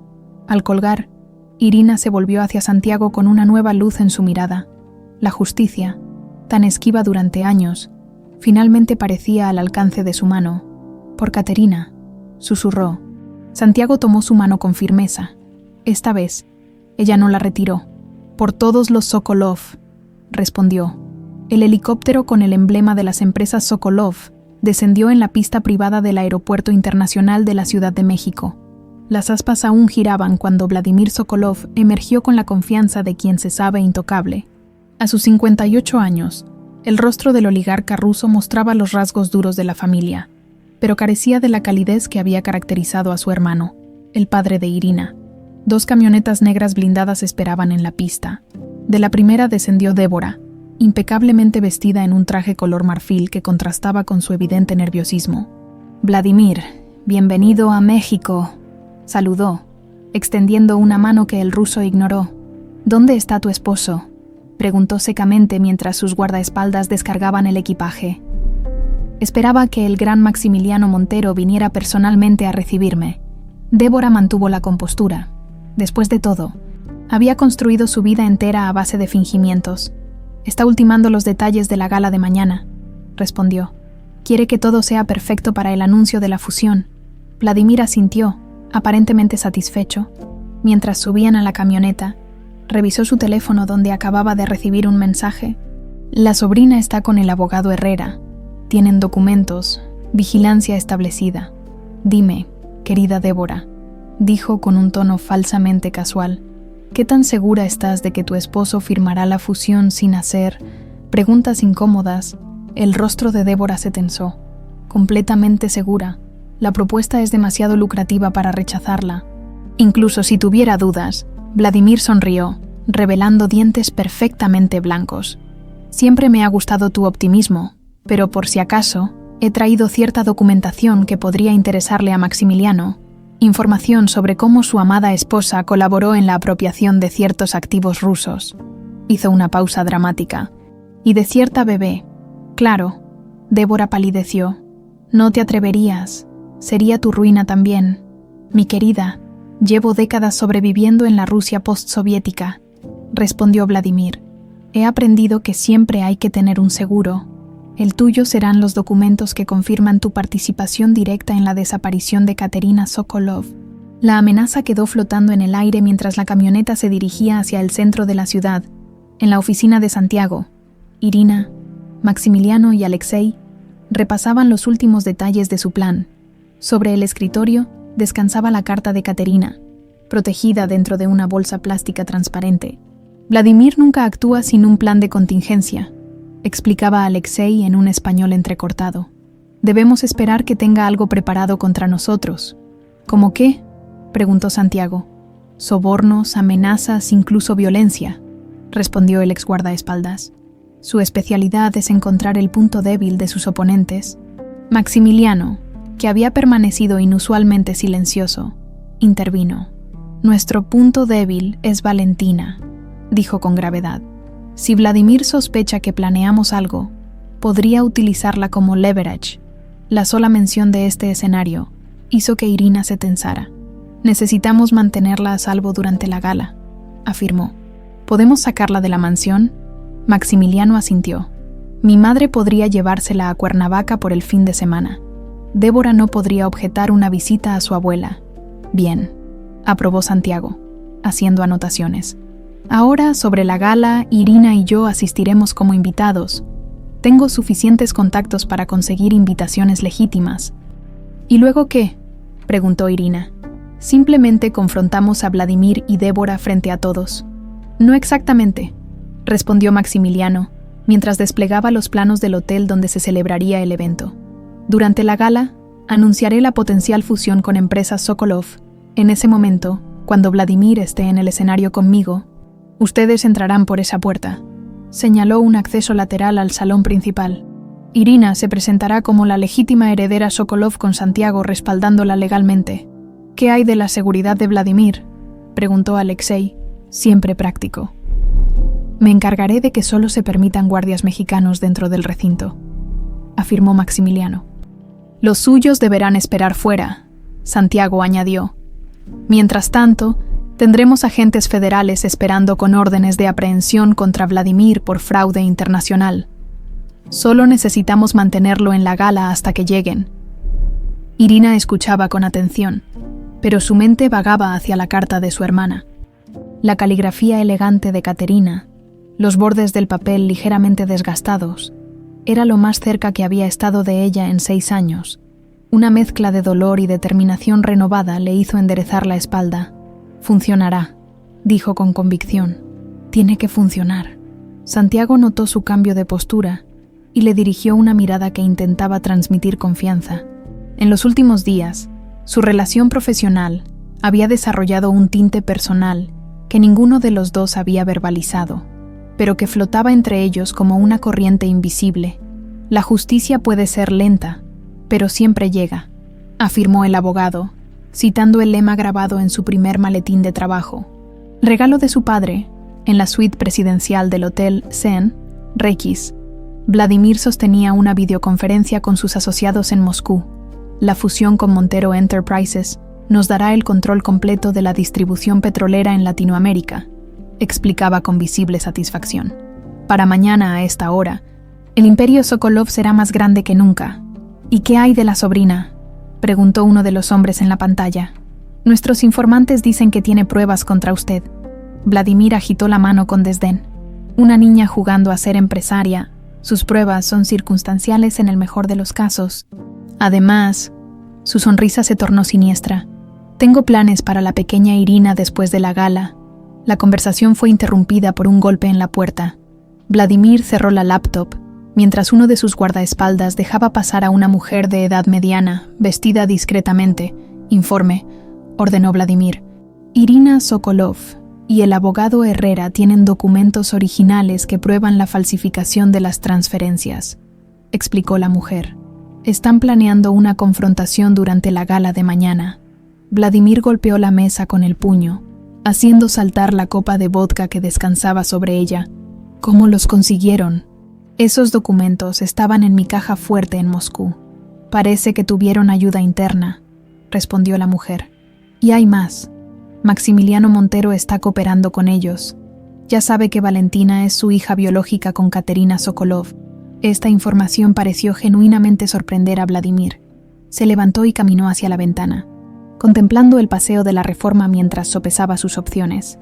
Al colgar, Irina se volvió hacia Santiago con una nueva luz en su mirada. La justicia, tan esquiva durante años, finalmente parecía al alcance de su mano. «Por Caterina», susurró. Santiago tomó su mano con firmeza. Esta vez, ella no la retiró. «Por todos los Sokolov», respondió. El helicóptero con el emblema de las empresas Sokolov descendió en la pista privada del Aeropuerto Internacional de la Ciudad de México. Las aspas aún giraban cuando Vladimir Sokolov emergió con la confianza de quien se sabe intocable. A sus 58 años, el rostro del oligarca ruso mostraba los rasgos duros de la familia, pero carecía de la calidez que había caracterizado a su hermano, el padre de Irina. 2 camionetas negras blindadas esperaban en la pista. De la primera descendió Débora, impecablemente vestida en un traje color marfil que contrastaba con su evidente nerviosismo. «Vladimir, bienvenido a México», saludó, extendiendo una mano que el ruso ignoró. «¿Dónde está tu esposo?», preguntó secamente mientras sus guardaespaldas descargaban el equipaje. «Esperaba que el gran Maximiliano Montero viniera personalmente a recibirme». Débora mantuvo la compostura. Después de todo, había construido su vida entera a base de fingimientos. «Está ultimando los detalles de la gala de mañana», respondió. «Quiere que todo sea perfecto para el anuncio de la fusión». Vladimir asintió, aparentemente satisfecho. Mientras subían a la camioneta, revisó su teléfono donde acababa de recibir un mensaje. «La sobrina está con el abogado Herrera. Tienen documentos, vigilancia establecida. Dime, querida Débora», dijo con un tono falsamente casual, «¿qué tan segura estás de que tu esposo firmará la fusión sin hacer preguntas incómodas?» El rostro de Débora se tensó. «Completamente segura. La propuesta es demasiado lucrativa para rechazarla». Incluso si tuviera dudas, Vladimir sonrió, revelando dientes perfectamente blancos. «Siempre me ha gustado tu optimismo, pero por si acaso, he traído cierta documentación que podría interesarle a Maximiliano. Información sobre cómo su amada esposa colaboró en la apropiación de ciertos activos rusos». Hizo una pausa dramática. «Y de cierta bebé». «Claro». Débora palideció. «No te atreverías. Sería tu ruina también. Mi querida, llevo décadas sobreviviendo en la Rusia postsoviética», respondió Vladimir. «He aprendido que siempre hay que tener un seguro. El tuyo serán los documentos que confirman tu participación directa en la desaparición de Caterina Sokolov». La amenaza quedó flotando en el aire mientras la camioneta se dirigía hacia el centro de la ciudad. En la oficina de Santiago, Irina, Maximiliano y Alexei repasaban los últimos detalles de su plan. Sobre el escritorio descansaba la carta de Caterina, protegida dentro de una bolsa plástica transparente. «Vladimir nunca actúa sin un plan de contingencia», explicaba Alexei en un español entrecortado. «Debemos esperar que tenga algo preparado contra nosotros». «¿Cómo qué?», preguntó Santiago. «Sobornos, amenazas, incluso violencia», respondió el exguardaespaldas. Su especialidad es encontrar el punto débil de sus oponentes. Maximiliano, que había permanecido inusualmente silencioso, intervino. «Nuestro punto débil es Valentina», dijo con gravedad. «Si Vladimir sospecha que planeamos algo, podría utilizarla como leverage». La sola mención de este escenario hizo que Irina se tensara. «Necesitamos mantenerla a salvo durante la gala», afirmó. «¿Podemos sacarla de la mansión?». Maximiliano asintió. Mi madre podría llevársela a Cuernavaca por el fin de semana. Débora no podría objetar una visita a su abuela. Bien, aprobó Santiago, haciendo anotaciones. Ahora, sobre la gala, Irina y yo asistiremos como invitados. Tengo suficientes contactos para conseguir invitaciones legítimas. ¿Y luego qué?, preguntó Irina. Simplemente confrontamos a Vladimir y Débora frente a todos. No exactamente, respondió Maximiliano, mientras desplegaba los planos del hotel donde se celebraría el evento. Durante la gala, anunciaré la potencial fusión con empresas Sokolov. En ese momento, cuando Vladimir esté en el escenario conmigo, ustedes entrarán por esa puerta. Señaló un acceso lateral al salón principal. Irina se presentará como la legítima heredera Sokolov con Santiago respaldándola legalmente. ¿Qué hay de la seguridad de Vladimir?, preguntó Alexei, siempre práctico. Me encargaré de que solo se permitan guardias mexicanos dentro del recinto, afirmó Maximiliano. Los suyos deberán esperar fuera, Santiago añadió. Mientras tanto, tendremos agentes federales esperando con órdenes de aprehensión contra Vladimir por fraude internacional. Solo necesitamos mantenerlo en la gala hasta que lleguen. Irina escuchaba con atención, pero su mente vagaba hacia la carta de su hermana. La caligrafía elegante de Caterina, los bordes del papel ligeramente desgastados, era lo más cerca que había estado de ella en 6 años. Una mezcla de dolor y determinación renovada le hizo enderezar la espalda. Funcionará, dijo con convicción. Tiene que funcionar. Santiago notó su cambio de postura y le dirigió una mirada que intentaba transmitir confianza. En los últimos días, su relación profesional había desarrollado un tinte personal que ninguno de los dos había verbalizado, pero que flotaba entre ellos como una corriente invisible. La justicia puede ser lenta, pero siempre llega, afirmó el abogado, citando el lema grabado en su primer maletín de trabajo. Regalo de su padre, en la suite presidencial del Hotel Zen, Reykis, Vladimir sostenía una videoconferencia con sus asociados en Moscú. La fusión con Montero Enterprises nos dará el control completo de la distribución petrolera en Latinoamérica, explicaba con visible satisfacción. Para mañana a esta hora, el imperio Sokolov será más grande que nunca. ¿Y qué hay de la sobrina?, preguntó uno de los hombres en la pantalla. Nuestros informantes dicen que tiene pruebas contra usted. Vladimir agitó la mano con desdén. Una niña jugando a ser empresaria. Sus pruebas son circunstanciales en el mejor de los casos. Además, su sonrisa se tornó siniestra. Tengo planes para la pequeña Irina después de la gala. La conversación fue interrumpida por un golpe en la puerta. Vladimir cerró la laptop, mientras uno de sus guardaespaldas dejaba pasar a una mujer de edad mediana, vestida discretamente. Informe, ordenó Vladimir. Irina Sokolov y el abogado Herrera tienen documentos originales que prueban la falsificación de las transferencias, explicó la mujer. Están planeando una confrontación durante la gala de mañana. Vladimir golpeó la mesa con el puño, haciendo saltar la copa de vodka que descansaba sobre ella. ¿Cómo los consiguieron? Esos documentos estaban en mi caja fuerte en Moscú. Parece que tuvieron ayuda interna, respondió la mujer. Y hay más. Maximiliano Montero está cooperando con ellos. Ya sabe que Valentina es su hija biológica con Caterina Sokolov. Esta información pareció genuinamente sorprender a Vladimir. Se levantó y caminó hacia la ventana, contemplando el paseo de la Reforma mientras sopesaba sus opciones.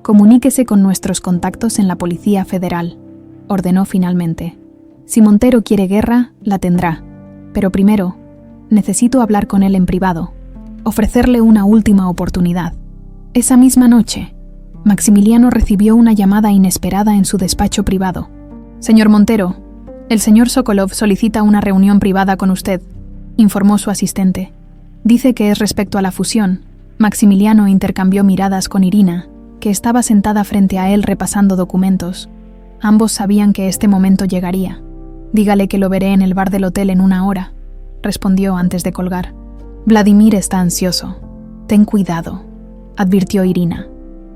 Comuníquese con nuestros contactos en la Policía Federal, ordenó finalmente. Si Montero quiere guerra, la tendrá. Pero primero, necesito hablar con él en privado, ofrecerle una última oportunidad. Esa misma noche, Maximiliano recibió una llamada inesperada en su despacho privado. Señor Montero, el señor Sokolov solicita una reunión privada con usted, informó su asistente. Dice que es respecto a la fusión. Maximiliano intercambió miradas con Irina, que estaba sentada frente a él repasando documentos. Ambos sabían que este momento llegaría. Dígale que lo veré en el bar del hotel en 1 hora, respondió antes de colgar. Vladimir está ansioso. Ten cuidado, advirtió Irina.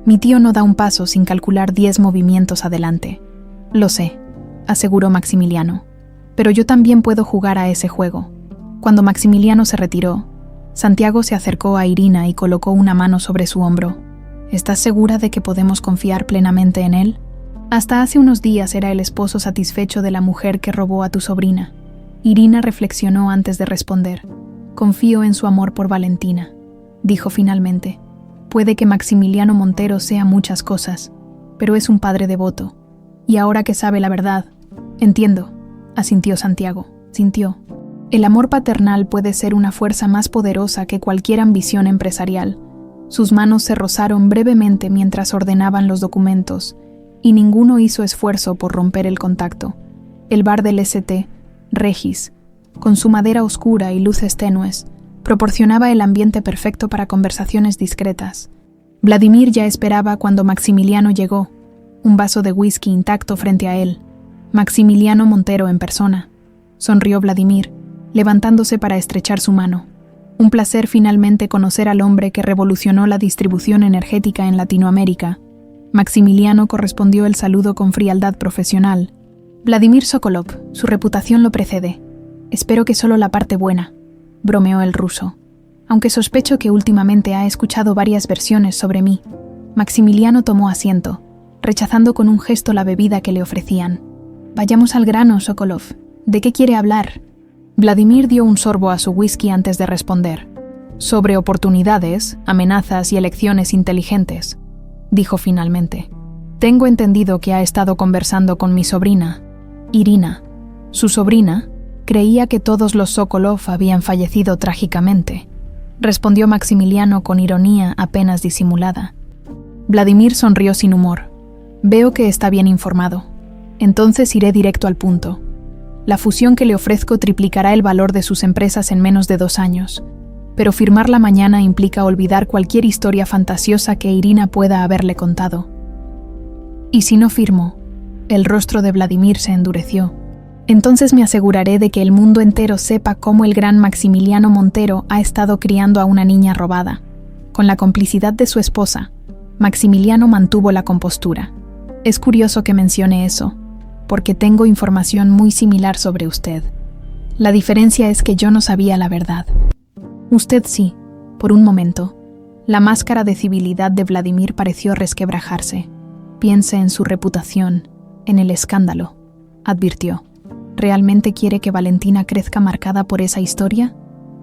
Mi tío no da un paso sin calcular 10 movimientos adelante. Lo sé, aseguró Maximiliano. Pero yo también puedo jugar a ese juego. Cuando Maximiliano se retiró, Santiago se acercó a Irina y colocó una mano sobre su hombro. ¿Estás segura de que podemos confiar plenamente en él?, Hasta hace unos días era el esposo satisfecho de la mujer que robó a tu sobrina. Irina reflexionó antes de responder. Confío en su amor por Valentina, dijo finalmente. Puede que Maximiliano Montero sea muchas cosas, pero es un padre devoto. Y ahora que sabe la verdad, entiendo, asintió Santiago. Sintió. El amor paternal puede ser una fuerza más poderosa que cualquier ambición empresarial. Sus manos se rozaron brevemente mientras ordenaban los documentos, y ninguno hizo esfuerzo por romper el contacto. El bar del St. Regis, con su madera oscura y luces tenues, proporcionaba el ambiente perfecto para conversaciones discretas. Vladimir ya esperaba cuando Maximiliano llegó, un vaso de whisky intacto frente a él. Maximiliano Montero en persona. Sonrió Vladimir, levantándose para estrechar su mano. Un placer finalmente conocer al hombre que revolucionó la distribución energética en Latinoamérica. Maximiliano correspondió el saludo con frialdad profesional. Vladimir Sokolov, su reputación lo precede. Espero que solo la parte buena, bromeó el ruso. Aunque sospecho que últimamente ha escuchado varias versiones sobre mí. Maximiliano tomó asiento, rechazando con un gesto la bebida que le ofrecían. Vayamos al grano, Sokolov. ¿De qué quiere hablar? Vladimir dio un sorbo a su whisky antes de responder. Sobre oportunidades, amenazas y elecciones inteligentes, dijo finalmente. Tengo entendido que ha estado conversando con mi sobrina, Irina. Su sobrina creía que todos los Sokolov habían fallecido trágicamente, respondió Maximiliano con ironía apenas disimulada. Vladimir sonrió sin humor. Veo que está bien informado. Entonces iré directo al punto. La fusión que le ofrezco triplicará el valor de sus empresas en menos de 2 años, pero firmarla mañana implica olvidar cualquier historia fantasiosa que Irina pueda haberle contado. ¿Y si no firmo? El rostro de Vladimir se endureció. Entonces me aseguraré de que el mundo entero sepa cómo el gran Maximiliano Montero ha estado criando a una niña robada. Con la complicidad de su esposa, Maximiliano mantuvo la compostura. Es curioso que mencione eso, porque tengo información muy similar sobre usted. La diferencia es que yo no sabía la verdad. Usted sí, por un momento. La máscara de civilidad de Vladimir pareció resquebrajarse. Piense en su reputación, en el escándalo, advirtió. ¿Realmente quiere que Valentina crezca marcada por esa historia?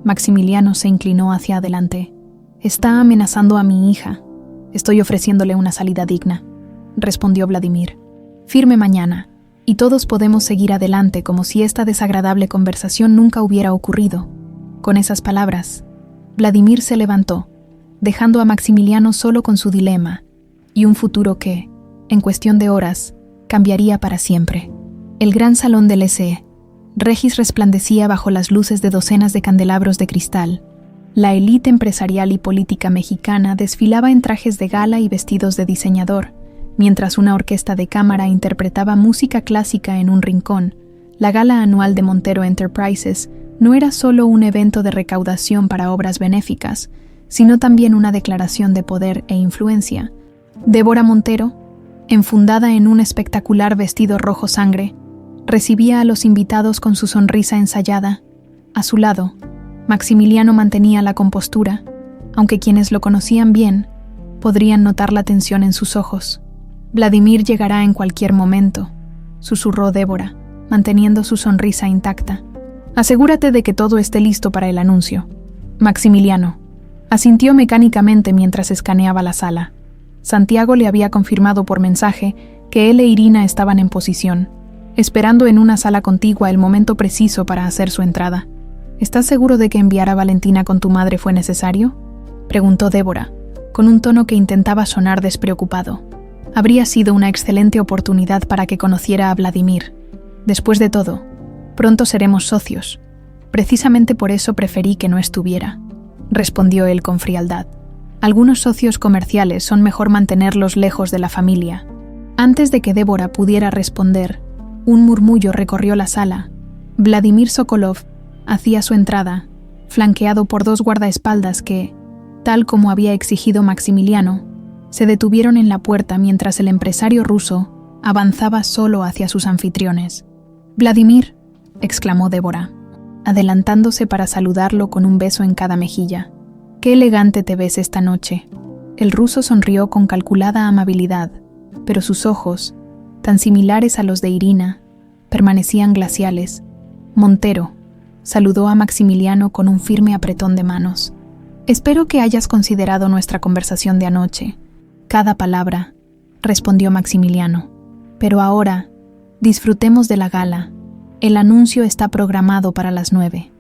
Maximiliano se inclinó hacia adelante. Está amenazando a mi hija. Estoy ofreciéndole una salida digna, respondió Vladimir. Firme mañana, y todos podemos seguir adelante como si esta desagradable conversación nunca hubiera ocurrido. Con esas palabras, Vladimir se levantó, dejando a Maximiliano solo con su dilema, y un futuro que, en cuestión de horas, cambiaría para siempre. El gran salón del S.E. Regis resplandecía bajo las luces de docenas de candelabros de cristal. La élite empresarial y política mexicana desfilaba en trajes de gala y vestidos de diseñador, mientras una orquesta de cámara interpretaba música clásica en un rincón. La gala anual de Montero Enterprises no era solo un evento de recaudación para obras benéficas, sino también una declaración de poder e influencia. Débora Montero, enfundada en un espectacular vestido rojo sangre, recibía a los invitados con su sonrisa ensayada. A su lado, Maximiliano mantenía la compostura, aunque quienes lo conocían bien podrían notar la tensión en sus ojos. Vladimir llegará en cualquier momento, susurró Débora, manteniendo su sonrisa intacta. Asegúrate de que todo esté listo para el anuncio. Maximiliano asintió mecánicamente mientras escaneaba la sala. Santiago le había confirmado por mensaje que él e Irina estaban en posición, esperando en una sala contigua el momento preciso para hacer su entrada. ¿Estás seguro de que enviar a Valentina con tu madre fue necesario?, preguntó Débora, con un tono que intentaba sonar despreocupado. Habría sido una excelente oportunidad para que conociera a Vladimir. Después de todo, pronto seremos socios. Precisamente por eso preferí que no estuviera, respondió él con frialdad. Algunos socios comerciales son mejor mantenerlos lejos de la familia. Antes de que Débora pudiera responder, un murmullo recorrió la sala. Vladimir Sokolov hacía su entrada, flanqueado por 2 guardaespaldas que, tal como había exigido Maximiliano, se detuvieron en la puerta mientras el empresario ruso avanzaba solo hacia sus anfitriones. «Vladimir», exclamó Débora, adelantándose para saludarlo con un beso en cada mejilla. «Qué elegante te ves esta noche». El ruso sonrió con calculada amabilidad, pero sus ojos, tan similares a los de Irina, permanecían glaciales. Montero saludó a Maximiliano con un firme apretón de manos. «Espero que hayas considerado nuestra conversación de anoche. Cada palabra», respondió Maximiliano. «Pero ahora, disfrutemos de la gala. El anuncio está programado para las 9».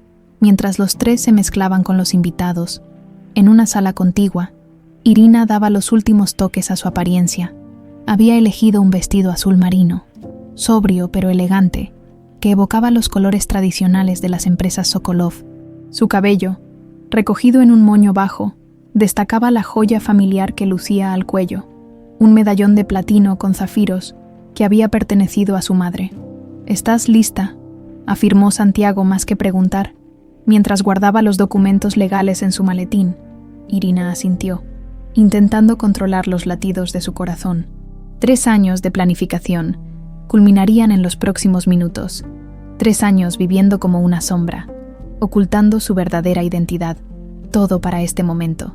Mientras los tres se mezclaban con los invitados, en una sala contigua, Irina daba los últimos toques a su apariencia. Había elegido un vestido azul marino, sobrio pero elegante, que evocaba los colores tradicionales de las empresas Sokolov. Su cabello, recogido en un moño bajo, destacaba la joya familiar que lucía al cuello, un medallón de platino con zafiros que había pertenecido a su madre. «¿Estás lista?», afirmó Santiago más que preguntar, mientras guardaba los documentos legales en su maletín. Irina asintió, intentando controlar los latidos de su corazón. 3 años de planificación culminarían en los próximos minutos. 3 años viviendo como una sombra, ocultando su verdadera identidad. Todo para este momento.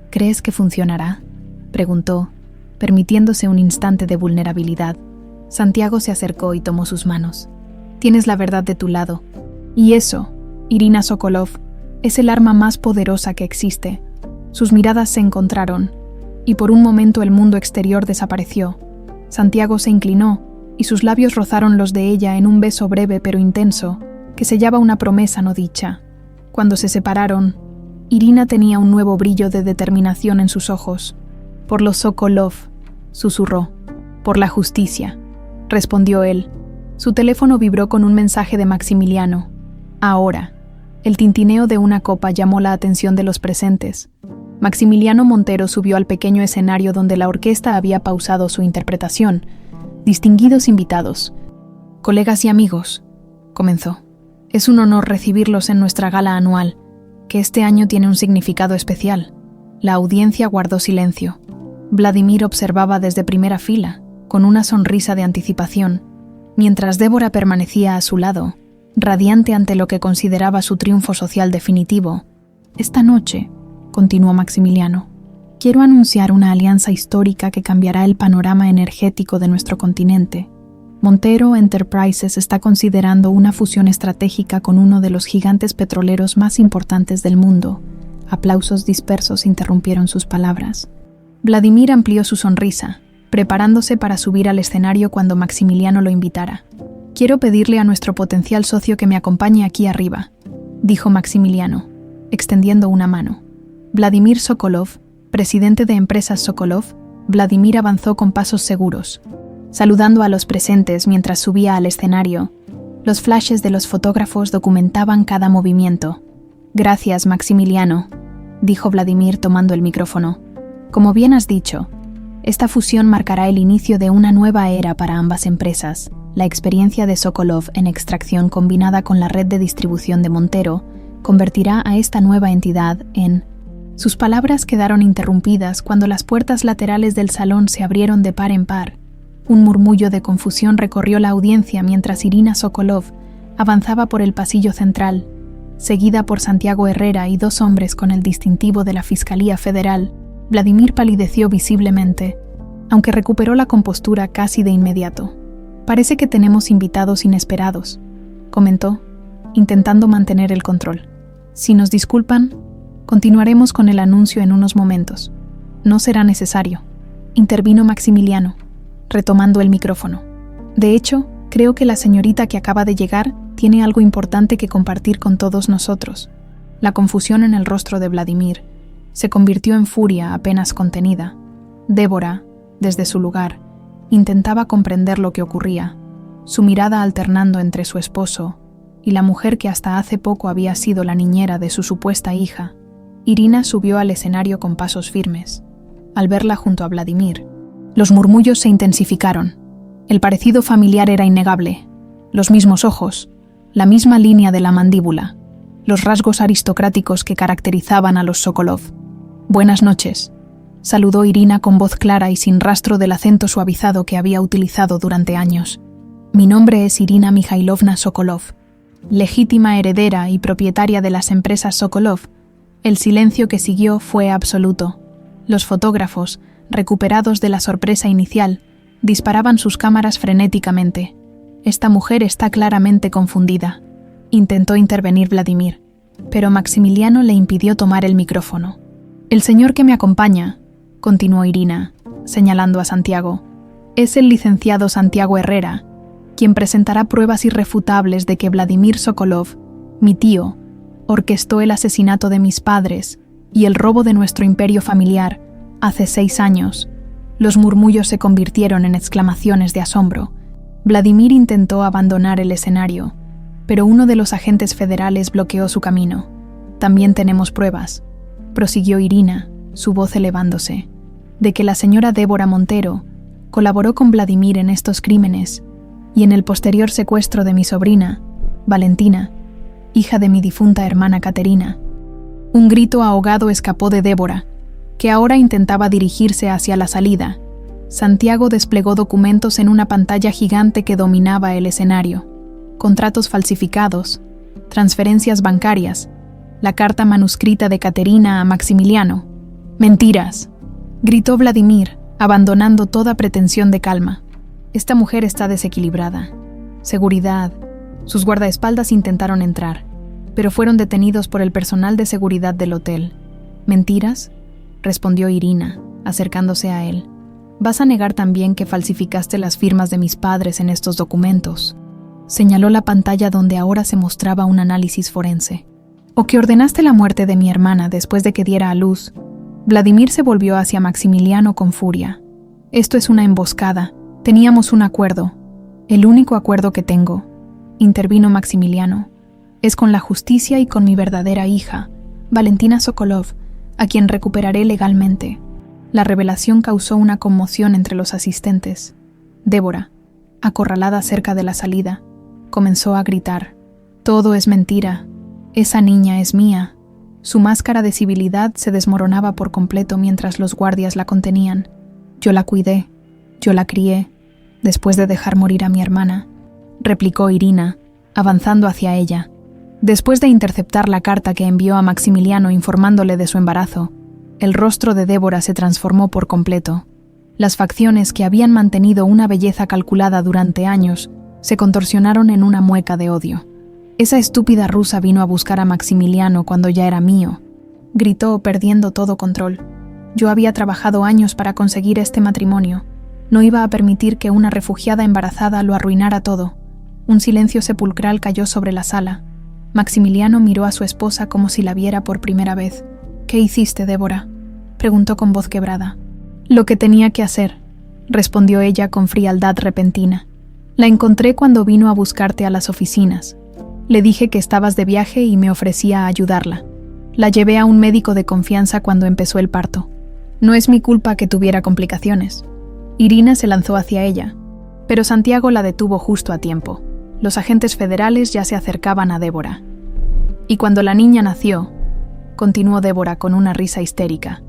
«¿Crees que funcionará?», preguntó, permitiéndose un instante de vulnerabilidad. Santiago se acercó y tomó sus manos. «Tienes la verdad de tu lado. Y eso, Irina Sokolov, es el arma más poderosa que existe». Sus miradas se encontraron, y por un momento el mundo exterior desapareció. Santiago se inclinó, y sus labios rozaron los de ella en un beso breve pero intenso, que sellaba una promesa no dicha. Cuando se separaron, Irina tenía un nuevo brillo de determinación en sus ojos. «Por los Sokolov», susurró. «Por la justicia», respondió él. Su teléfono vibró con un mensaje de Maximiliano. «Ahora». El tintineo de una copa llamó la atención de los presentes. Maximiliano Montero subió al pequeño escenario donde la orquesta había pausado su interpretación. «Distinguidos invitados, colegas y amigos», comenzó. «Es un honor recibirlos en nuestra gala anual, que este año tiene un significado especial». La audiencia guardó silencio. Vladimir observaba desde primera fila, con una sonrisa de anticipación, mientras Débora permanecía a su lado, radiante ante lo que consideraba su triunfo social definitivo. «Esta noche», continuó Maximiliano, «quiero anunciar una alianza histórica que cambiará el panorama energético de nuestro continente. Montero Enterprises está considerando una fusión estratégica con uno de los gigantes petroleros más importantes del mundo». Aplausos dispersos interrumpieron sus palabras. Vladimir amplió su sonrisa, preparándose para subir al escenario cuando Maximiliano lo invitara. «Quiero pedirle a nuestro potencial socio que me acompañe aquí arriba», dijo Maximiliano, extendiendo una mano. Vladimir Sokolov, presidente de Empresas Sokolov, Vladimir avanzó con pasos seguros, saludando a los presentes mientras subía al escenario. Los flashes de los fotógrafos documentaban cada movimiento. «Gracias, Maximiliano», dijo Vladimir tomando el micrófono. «Como bien has dicho, esta fusión marcará el inicio de una nueva era para ambas empresas. La experiencia de Sokolov en extracción combinada con la red de distribución de Montero convertirá a esta nueva entidad en...». Sus palabras quedaron interrumpidas cuando las puertas laterales del salón se abrieron de par en par. Un murmullo de confusión recorrió la audiencia mientras Irina Sokolov avanzaba por el pasillo central, seguida por Santiago Herrera y 2 hombres con el distintivo de la Fiscalía Federal. Vladimir palideció visiblemente, aunque recuperó la compostura casi de inmediato. «Parece que tenemos invitados inesperados», comentó, intentando mantener el control. «Si nos disculpan, continuaremos con el anuncio en unos momentos». «No será necesario», intervino Maximiliano, retomando el micrófono. «De hecho, creo que la señorita que acaba de llegar tiene algo importante que compartir con todos nosotros». La confusión en el rostro de Vladimir se convirtió en furia apenas contenida. Débora, desde su lugar, intentaba comprender lo que ocurría, su mirada alternando entre su esposo y la mujer que hasta hace poco había sido la niñera de su supuesta hija. Irina subió al escenario con pasos firmes. Al verla junto a Vladimir, los murmullos se intensificaron. El parecido familiar era innegable. Los mismos ojos, la misma línea de la mandíbula, los rasgos aristocráticos que caracterizaban a los Sokolov. «Buenas noches», saludó Irina con voz clara y sin rastro del acento suavizado que había utilizado durante años. «Mi nombre es Irina Mikhailovna Sokolov, legítima heredera y propietaria de las empresas Sokolov». El silencio que siguió fue absoluto. Los fotógrafos, recuperados de la sorpresa inicial, Disparaban sus cámaras frenéticamente. Esta mujer está claramente confundida. Intentó intervenir Vladimir, pero Maximiliano le impidió tomar el micrófono. El señor que me acompaña, continuó Irina, señalando a Santiago, es el licenciado Santiago Herrera, quien presentará pruebas irrefutables de que Vladimir Sokolov, mi tío, orquestó el asesinato de mis padres y el robo de nuestro imperio familiar hace 6 años. Los murmullos se convirtieron en exclamaciones de asombro. Vladimir intentó abandonar el escenario, pero uno de los agentes federales bloqueó su camino. También tenemos pruebas, prosiguió Irina, su voz elevándose, de que la señora Débora Montero colaboró con Vladimir en estos crímenes y en el posterior secuestro de mi sobrina, Valentina, hija de mi difunta hermana Caterina. Un grito ahogado escapó de Débora, que ahora intentaba dirigirse hacia la salida. Santiago desplegó documentos en una pantalla gigante que dominaba el escenario. Contratos falsificados, transferencias bancarias, la carta manuscrita de Caterina a Maximiliano. ¡Mentiras!, gritó Vladimir, abandonando toda pretensión de calma. Esta mujer está desequilibrada. Seguridad. Sus guardaespaldas intentaron entrar, pero fueron detenidos por el personal de seguridad del hotel. ¿Mentiras?, respondió Irina, acercándose a él. ¿Vas a negar también que falsificaste las firmas de mis padres en estos documentos? Señaló la pantalla donde ahora se mostraba un análisis forense. ¿O que ordenaste la muerte de mi hermana después de que diera a luz? Vladimir se volvió hacia Maximiliano con furia. Esto es una emboscada. Teníamos un acuerdo. El único acuerdo que tengo, intervino Maximiliano, es con la justicia y con mi verdadera hija, Valentina Sokolov, a quien recuperaré legalmente. La revelación causó una conmoción entre los asistentes. Débora, acorralada cerca de la salida, comenzó a gritar: «Todo es mentira. Esa niña es mía». Su máscara de civilidad se desmoronaba por completo mientras los guardias la contenían. «Yo la cuidé, yo la crié, después de dejar morir a mi hermana», replicó Irina, avanzando hacia ella. Después de interceptar la carta que envió a Maximiliano informándole de su embarazo, el rostro de Débora se transformó por completo. Las facciones que habían mantenido una belleza calculada durante años se contorsionaron en una mueca de odio. «Esa estúpida rusa vino a buscar a Maximiliano cuando ya era mío», gritó, perdiendo todo control. «Yo había trabajado años para conseguir este matrimonio. No iba a permitir que una refugiada embarazada lo arruinara todo». Un silencio sepulcral cayó sobre la sala. Maximiliano miró a su esposa como si la viera por primera vez. «¿Qué hiciste, Débora?», preguntó con voz quebrada. «Lo que tenía que hacer», respondió ella con frialdad repentina. «La encontré cuando vino a buscarte a las oficinas. Le dije que estabas de viaje y me ofrecía a ayudarla. La llevé a un médico de confianza cuando empezó el parto. No es mi culpa que tuviera complicaciones». Irina se lanzó hacia ella, pero Santiago la detuvo justo a tiempo. Los agentes federales ya se acercaban a Débora. «Y cuando la niña nació», continuó Débora con una risa histérica,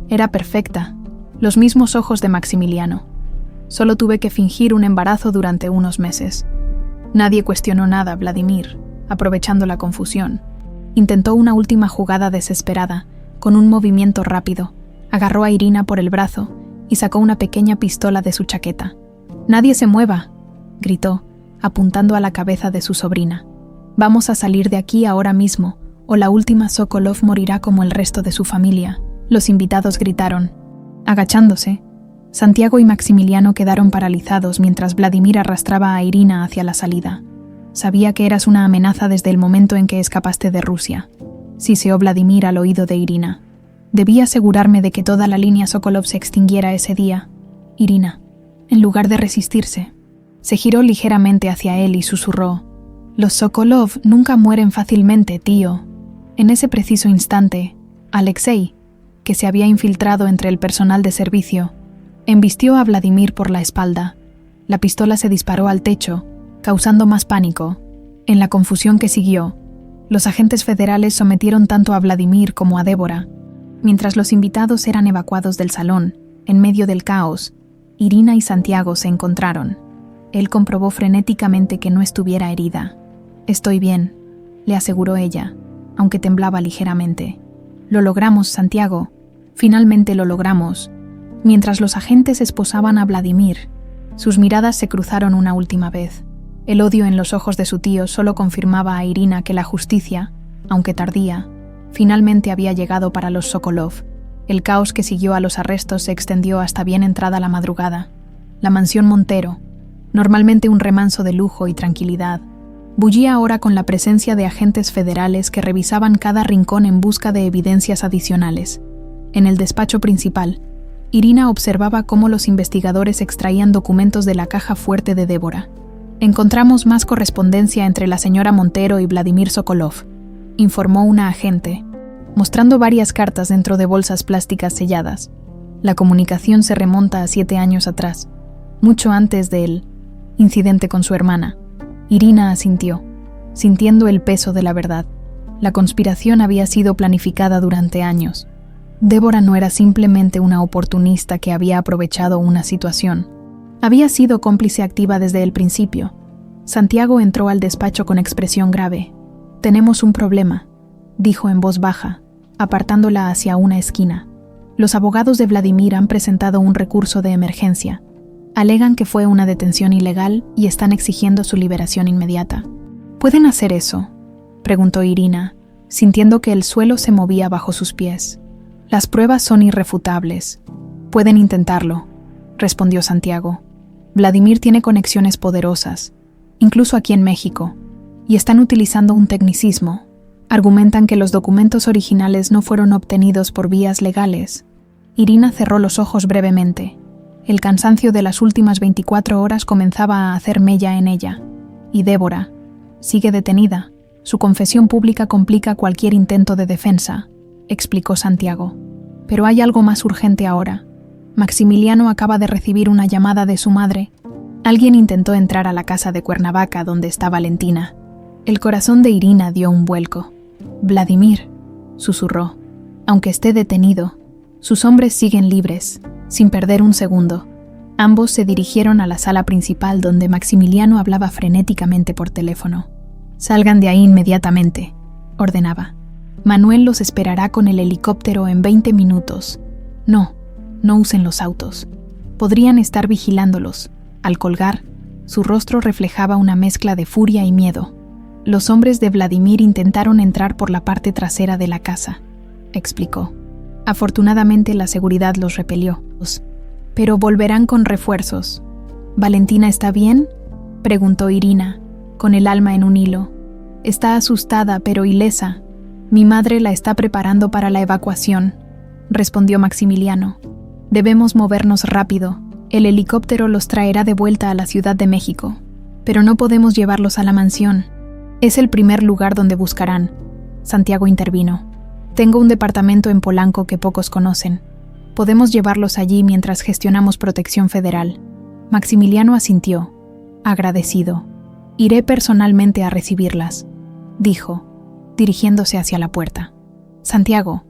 «era perfecta, los mismos ojos de Maximiliano. Solo tuve que fingir un embarazo durante unos meses». Nadie cuestionó nada. Vladimir, aprovechando la confusión, intentó una última jugada desesperada. Con un movimiento rápido, agarró a Irina por el brazo y sacó una pequeña pistola de su chaqueta. «Nadie se mueva», gritó, apuntando a la cabeza de su sobrina. «Vamos a salir de aquí ahora mismo, o la última Sokolov morirá como el resto de su familia». Los invitados gritaron. Agachándose, Santiago y Maximiliano quedaron paralizados mientras Vladimir arrastraba a Irina hacia la salida. «Sabía que eras una amenaza desde el momento en que escapaste de Rusia», siseó Vladimir al oído de Irina. «Debí asegurarme de que toda la línea Sokolov se extinguiera ese día». Irina, en lugar de resistirse, se giró ligeramente hacia él y susurró: «Los Sokolov nunca mueren fácilmente, tío». En ese preciso instante, Alexei, que se había infiltrado entre el personal de servicio, embistió a Vladimir por la espalda. La pistola se disparó al techo, causando más pánico. En la confusión que siguió, los agentes federales sometieron tanto a Vladimir como a Débora. Mientras los invitados eran evacuados del salón, en medio del caos, Irina y Santiago se encontraron. Él comprobó frenéticamente que no estuviera herida. «Estoy bien», le aseguró ella, aunque temblaba ligeramente. «Lo logramos, Santiago. Finalmente lo logramos». Mientras los agentes esposaban a Vladimir, Sus miradas se cruzaron una última vez. El odio en los ojos de su tío solo confirmaba a Irina que la justicia, aunque tardía, finalmente había llegado para los Sokolov. El caos que siguió a los arrestos se extendió hasta bien entrada la madrugada. La mansión Montero, normalmente un remanso de lujo y tranquilidad, bullía ahora con la presencia de agentes federales que revisaban cada rincón en busca de evidencias adicionales. En el despacho principal, Irina observaba cómo los investigadores extraían documentos de la caja fuerte de Débora. «Encontramos más correspondencia entre la señora Montero y Vladimir Sokolov», informó una agente, mostrando varias cartas dentro de bolsas plásticas selladas. La comunicación se remonta a 7 años atrás, mucho antes del incidente con su hermana. Irina asintió, sintiendo el peso de la verdad. La conspiración había sido planificada durante años. Débora no era simplemente una oportunista que había aprovechado una situación. Había sido cómplice activa desde el principio. Santiago entró al despacho con expresión grave. «Tenemos un problema», dijo en voz baja, apartándola hacia una esquina. «Los abogados de Vladimir han presentado un recurso de emergencia. Alegan que fue una detención ilegal y están exigiendo su liberación inmediata». «¿Pueden hacer eso?», preguntó Irina, sintiendo que el suelo se movía bajo sus pies. «Las pruebas son irrefutables. Pueden intentarlo», respondió Santiago. «Vladimir tiene conexiones poderosas, incluso aquí en México, y están utilizando un tecnicismo. Argumentan que los documentos originales no fueron obtenidos por vías legales». Irina cerró los ojos brevemente. El cansancio de las últimas 24 horas comenzaba a hacer mella en ella. Y Débora sigue detenida. Su confesión pública complica cualquier intento de defensa, explicó Santiago. Pero hay algo más urgente ahora. Maximiliano acaba de recibir una llamada de su madre. Alguien intentó entrar a la casa de Cuernavaca donde está Valentina. El corazón de Irina dio un vuelco. «Vladimir», susurró. «Aunque esté detenido, sus hombres siguen libres, sin perder un segundo». Ambos se dirigieron a la sala principal donde Maximiliano hablaba frenéticamente por teléfono. «Salgan de ahí inmediatamente», ordenaba. «Manuel los esperará con el helicóptero en 20 minutos. No usen los autos. Podrían estar vigilándolos». Al colgar, su rostro reflejaba una mezcla de furia y miedo. «Los hombres de Vladimir intentaron entrar por la parte trasera de la casa», explicó. «Afortunadamente la seguridad los repelió. Pero volverán con refuerzos». «¿Valentina está bien?», preguntó Irina, con el alma en un hilo. «Está asustada, pero ilesa. Mi madre la está preparando para la evacuación», respondió Maximiliano. «Debemos movernos rápido. El helicóptero los traerá de vuelta a la Ciudad de México. Pero no podemos llevarlos a la mansión. Es el primer lugar donde buscarán». Santiago intervino. «Tengo un departamento en Polanco que pocos conocen. Podemos llevarlos allí mientras gestionamos protección federal». Maximiliano asintió, agradecido. «Iré personalmente a recibirlas», dijo, dirigiéndose hacia la puerta. «Santiago,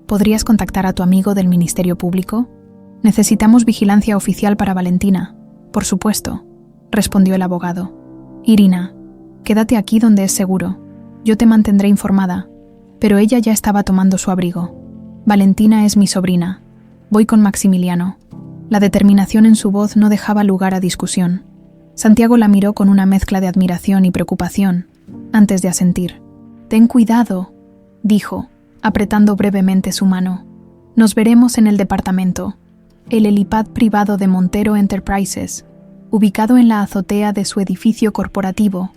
¿podrías contactar a tu amigo del Ministerio Público? Necesitamos vigilancia oficial para Valentina». «Por supuesto», respondió el abogado. «Irina, quédate aquí donde es seguro. Yo te mantendré informada». Pero ella ya estaba tomando su abrigo. «Valentina es mi sobrina. Voy con Maximiliano». La determinación en su voz no dejaba lugar a discusión. Santiago la miró con una mezcla de admiración y preocupación, antes de asentir. «Ten cuidado», dijo, apretando brevemente su mano. «Nos veremos en el departamento». El helipad privado de Montero Enterprises, ubicado en la azotea de su edificio corporativo,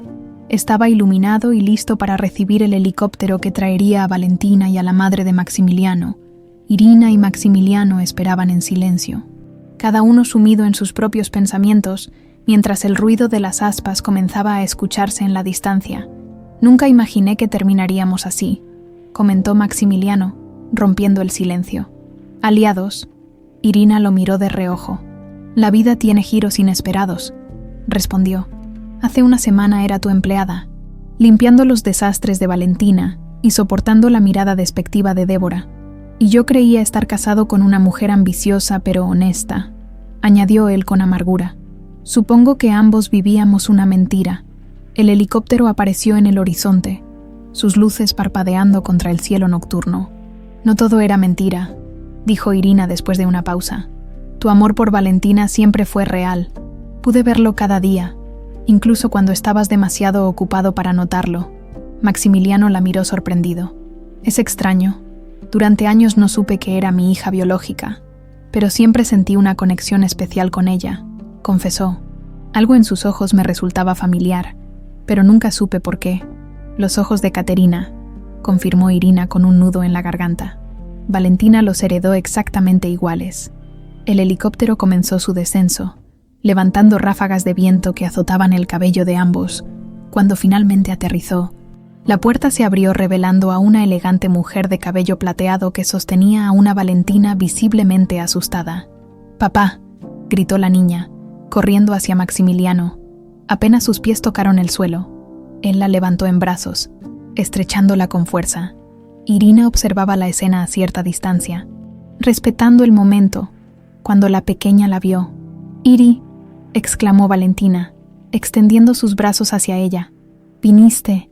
estaba iluminado y listo para recibir el helicóptero que traería a Valentina y a la madre de Maximiliano. Irina y Maximiliano esperaban en silencio, cada uno sumido en sus propios pensamientos, mientras el ruido de las aspas comenzaba a escucharse en la distancia. «Nunca imaginé que terminaríamos así», comentó Maximiliano, rompiendo el silencio. «Aliados». Irina lo miró de reojo. «La vida tiene giros inesperados», respondió. «Hace una semana era tu empleada, limpiando los desastres de Valentina y soportando la mirada despectiva de Débora. Y yo creía estar casado con una mujer ambiciosa pero honesta», añadió él con amargura. «Supongo que ambos vivíamos una mentira». El helicóptero apareció en el horizonte, sus luces parpadeando contra el cielo nocturno. «No todo era mentira», dijo Irina después de una pausa. «Tu amor por Valentina siempre fue real. Pude verlo cada día, incluso cuando estabas demasiado ocupado para notarlo. Maximiliano la miró sorprendido. Es extraño. Durante años no supe que era mi hija biológica, pero siempre sentí una conexión especial con ella, confesó. Algo en sus ojos me resultaba familiar, pero nunca supe por qué. Los ojos de Caterina, confirmó Irina con un nudo en la garganta. Valentina los heredó exactamente iguales. El helicóptero comenzó su descenso, levantando ráfagas de viento que azotaban el cabello de ambos. Cuando finalmente aterrizó, la puerta se abrió revelando a una elegante mujer de cabello plateado que sostenía a una Valentina visiblemente asustada. «Papá», gritó la niña, corriendo hacia Maximiliano. Apenas sus pies tocaron el suelo, él la levantó en brazos, estrechándola con fuerza. Irina observaba la escena a cierta distancia, respetando el momento. Cuando la pequeña la vio, «Iri», exclamó Valentina, extendiendo sus brazos hacia ella. «¿Viniste?»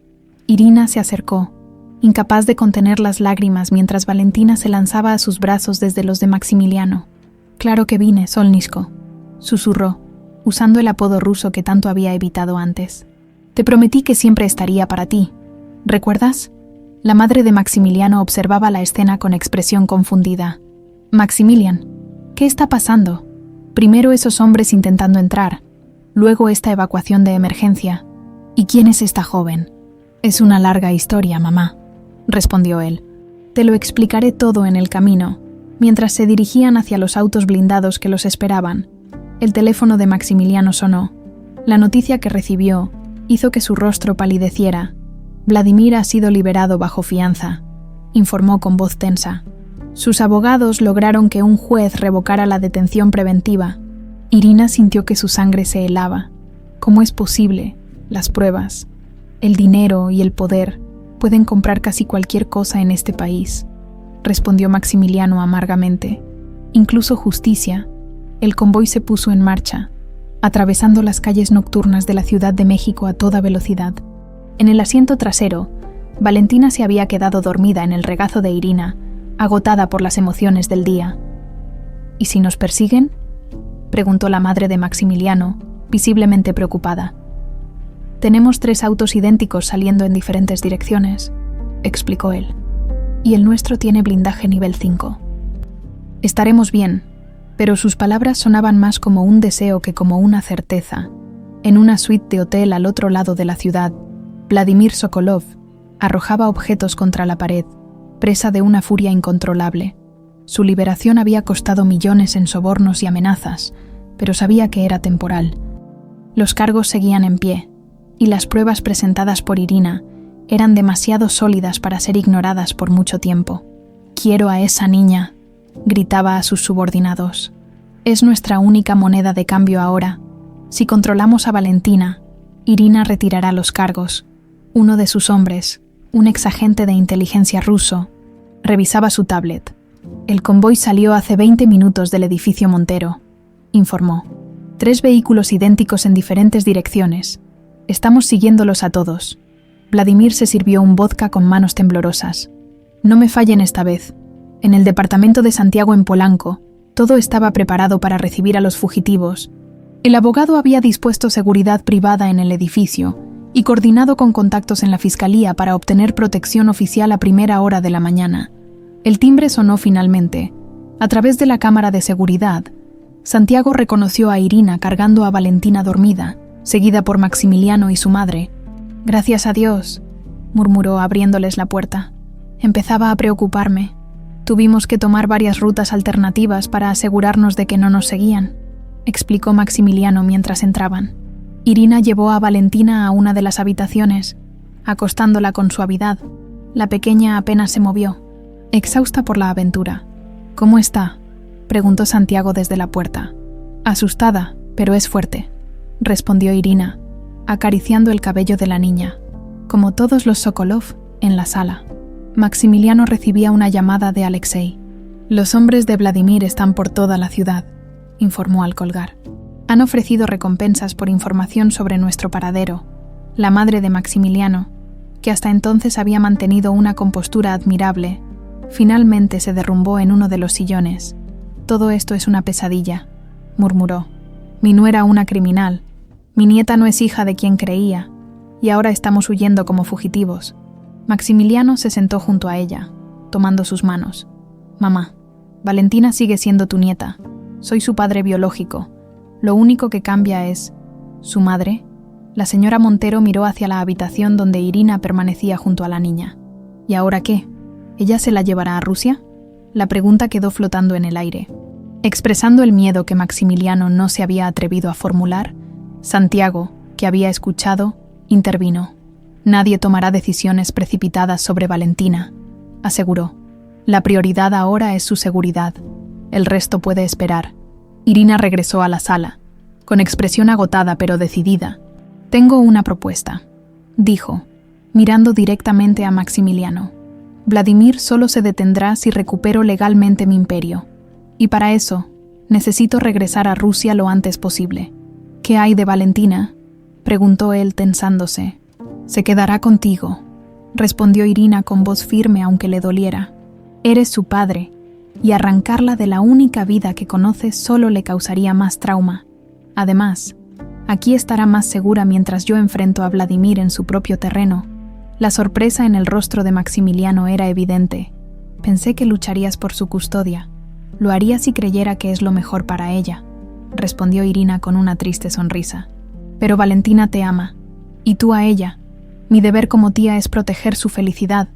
Irina se acercó, incapaz de contener las lágrimas mientras Valentina se lanzaba a sus brazos desde los de Maximiliano. «Claro que vine, Solnishko», susurró, usando el apodo ruso que tanto había evitado antes. «Te prometí que siempre estaría para ti. ¿Recuerdas?» La madre de Maximiliano observaba la escena con expresión confundida. «Maximilian, ¿qué está pasando? Primero esos hombres intentando entrar, luego esta evacuación de emergencia. ¿Y quién es esta joven?» «Es una larga historia, mamá», respondió él. «Te lo explicaré todo en el camino», mientras se dirigían hacia los autos blindados que los esperaban. El teléfono de Maximiliano sonó. La noticia que recibió hizo que su rostro palideciera. «Vladimir ha sido liberado bajo fianza», informó con voz tensa. Sus abogados lograron que un juez revocara la detención preventiva. Irina sintió que su sangre se helaba. ¿Cómo es posible? Las pruebas, el dinero y el poder pueden comprar casi cualquier cosa en este país, respondió Maximiliano amargamente. Incluso justicia. El convoy se puso en marcha, atravesando las calles nocturnas de la Ciudad de México a toda velocidad. En el asiento trasero, Valentina se había quedado dormida en el regazo de Irina, agotada por las emociones del día. «¿Y si nos persiguen?», preguntó la madre de Maximiliano, visiblemente preocupada. «Tenemos 3 autos idénticos saliendo en diferentes direcciones», explicó él. «Y el nuestro tiene blindaje nivel 5. Estaremos bien», pero sus palabras sonaban más como un deseo que como una certeza. En una suite de hotel al otro lado de la ciudad, Vladimir Sokolov arrojaba objetos contra la pared, presa de una furia incontrolable. Su liberación había costado millones en sobornos y amenazas, pero sabía que era temporal. Los cargos seguían en pie, y las pruebas presentadas por Irina eran demasiado sólidas para ser ignoradas por mucho tiempo. «Quiero a esa niña», gritaba a sus subordinados. «Es nuestra única moneda de cambio ahora. Si controlamos a Valentina, Irina retirará los cargos». Uno de sus hombres, un exagente de inteligencia ruso, revisaba su tablet. «El convoy salió hace 20 minutos del edificio Montero», informó. 3 vehículos idénticos en diferentes direcciones. Estamos siguiéndolos a todos. Vladimir se sirvió un vodka con manos temblorosas. «No me fallen esta vez. En el departamento de Santiago en Polanco, todo estaba preparado para recibir a los fugitivos. El abogado había dispuesto seguridad privada en el edificio y coordinado con contactos en la fiscalía para obtener protección oficial a primera hora de la mañana. El timbre sonó finalmente. A través de la cámara de seguridad, Santiago reconoció a Irina cargando a Valentina dormida, seguida por Maximiliano y su madre. «Gracias a Dios», murmuró abriéndoles la puerta. «Empezaba a preocuparme. Tuvimos que tomar varias rutas alternativas para asegurarnos de que no nos seguían», explicó Maximiliano mientras entraban. Irina llevó a Valentina a una de las habitaciones, acostándola con suavidad. La pequeña apenas se movió, exhausta por la aventura. «¿Cómo está?», preguntó Santiago desde la puerta. «Asustada, pero es fuerte», respondió Irina, acariciando el cabello de la niña. Como todos los Sokolov, en la sala, Maximiliano recibía una llamada de Alexei. «Los hombres de Vladimir están por toda la ciudad», informó al colgar. «Han ofrecido recompensas por información sobre nuestro paradero». La madre de Maximiliano, que hasta entonces había mantenido una compostura admirable, finalmente se derrumbó en uno de los sillones. «Todo esto es una pesadilla», murmuró. Mi nuera una criminal. Mi nieta no es hija de quien creía, y ahora estamos huyendo como fugitivos. Maximiliano se sentó junto a ella, tomando sus manos. Mamá, Valentina sigue siendo tu nieta. Soy su padre biológico. Lo único que cambia es... ¿Su madre? La señora Montero miró hacia la habitación donde Irina permanecía junto a la niña. ¿Y ahora qué? ¿Ella se la llevará a Rusia? La pregunta quedó flotando en el aire. Expresando el miedo que Maximiliano no se había atrevido a formular, Santiago, que había escuchado, intervino. Nadie tomará decisiones precipitadas sobre Valentina, aseguró. La prioridad ahora es su seguridad. El resto puede esperar. Irina regresó a la sala, con expresión agotada pero decidida. Tengo una propuesta, dijo, mirando directamente a Maximiliano. Vladimir solo se detendrá si recupero legalmente mi imperio. Y para eso, necesito regresar a Rusia lo antes posible. ¿Qué hay de Valentina?, preguntó él tensándose. Se quedará contigo, respondió Irina con voz firme aunque le doliera. Eres su padre, y arrancarla de la única vida que conoce solo le causaría más trauma. Además, aquí estará más segura mientras yo enfrento a Vladimir en su propio terreno. La sorpresa en el rostro de Maximiliano era evidente. Pensé que lucharías por su custodia. Lo haría si creyera que es lo mejor para ella, respondió Irina con una triste sonrisa. Pero Valentina te ama, y tú a ella. Mi deber como tía es proteger su felicidad,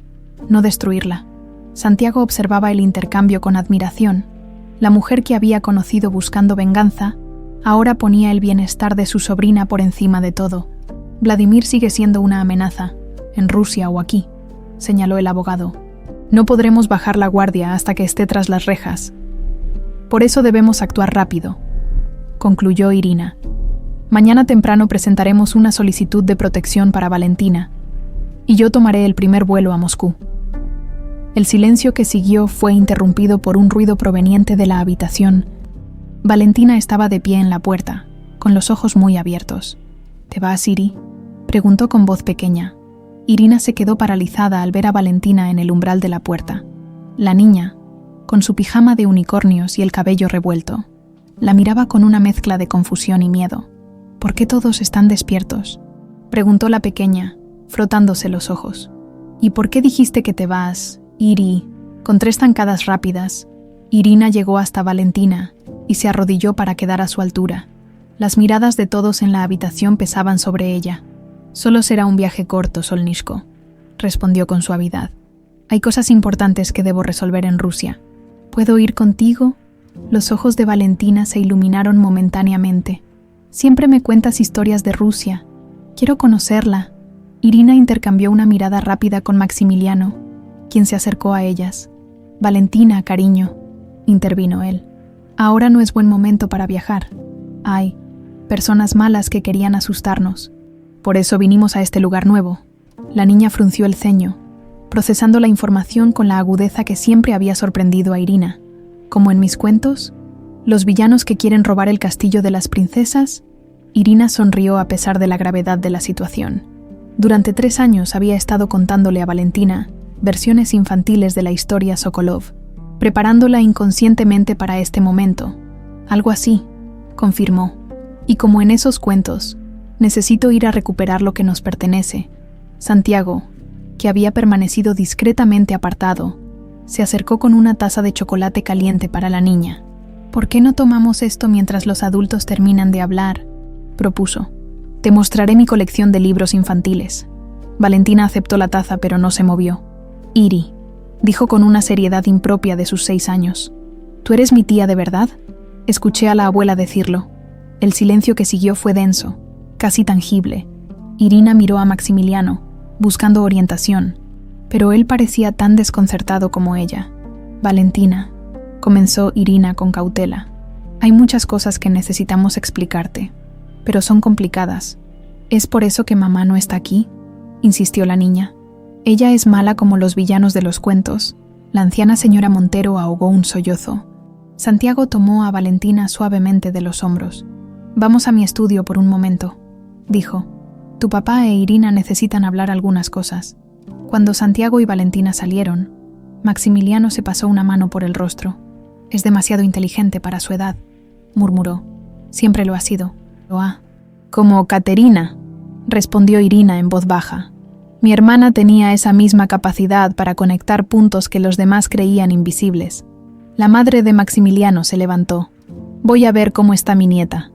no destruirla. Santiago observaba el intercambio con admiración. La mujer que había conocido buscando venganza, ahora ponía el bienestar de su sobrina por encima de todo. Vladimir sigue siendo una amenaza, en Rusia o aquí, señaló el abogado. No podremos bajar la guardia hasta que esté tras las rejas. Por eso debemos actuar rápido, concluyó Irina. Mañana temprano presentaremos una solicitud de protección para Valentina, y yo tomaré el primer vuelo a Moscú. El silencio que siguió fue interrumpido por un ruido proveniente de la habitación. Valentina estaba de pie en la puerta, con los ojos muy abiertos. ¿Te vas, Iri?, preguntó con voz pequeña. Irina se quedó paralizada al ver a Valentina en el umbral de la puerta. La niña, con su pijama de unicornios y el cabello revuelto, la miraba con una mezcla de confusión y miedo. ¿Por qué todos están despiertos?, preguntó la pequeña, frotándose los ojos. ¿Y por qué dijiste que te vas, Iri? Con 3 zancadas rápidas, Irina llegó hasta Valentina y se arrodilló para quedar a su altura. Las miradas de todos en la habitación pesaban sobre ella. Solo será un viaje corto, Solnishko, respondió con suavidad. Hay cosas importantes que debo resolver en Rusia. ¿Puedo ir contigo? Los ojos de Valentina se iluminaron momentáneamente. Siempre me cuentas historias de Rusia. Quiero conocerla. Irina intercambió una mirada rápida con Maximiliano, quien se acercó a ellas. Valentina, cariño, intervino él. Ahora no es buen momento para viajar. Hay personas malas que querían asustarnos. Por eso vinimos a este lugar nuevo. La niña frunció el ceño, procesando la información con la agudeza que siempre había sorprendido a Irina. Como en mis cuentos, los villanos que quieren robar el castillo de las princesas. Irina sonrió a pesar de la gravedad de la situación. Durante 3 años había estado contándole a Valentina versiones infantiles de la historia Sokolov, preparándola inconscientemente para este momento. Algo así, confirmó. Y como en esos cuentos, necesito ir a recuperar lo que nos pertenece. Santiago, que había permanecido discretamente apartado, se acercó con una taza de chocolate caliente para la niña. ¿Por qué no tomamos esto mientras los adultos terminan de hablar?, propuso. Te mostraré mi colección de libros infantiles. Valentina aceptó la taza pero no se movió. Iri, dijo con una seriedad impropia de sus 6 años. ¿Tú eres mi tía de verdad? Escuché a la abuela decirlo. El silencio que siguió fue denso, casi tangible. Irina miró a Maximiliano, buscando orientación, pero él parecía tan desconcertado como ella. Valentina, comenzó Irina con cautela. Hay muchas cosas que necesitamos explicarte, pero son complicadas. ¿Es por eso que mamá no está aquí?, insistió la niña. Ella es mala como los villanos de los cuentos. La anciana señora Montero ahogó un sollozo. Santiago tomó a Valentina suavemente de los hombros. Vamos a mi estudio por un momento, dijo. Tu papá e Irina necesitan hablar algunas cosas. Cuando Santiago y Valentina salieron, Maximiliano se pasó una mano por el rostro. Es demasiado inteligente para su edad, murmuró. Siempre lo ha sido. Lo ha. Como Caterina, respondió Irina en voz baja. Mi hermana tenía esa misma capacidad para conectar puntos que los demás creían invisibles. La madre de Maximiliano se levantó. Voy a ver cómo está mi nieta,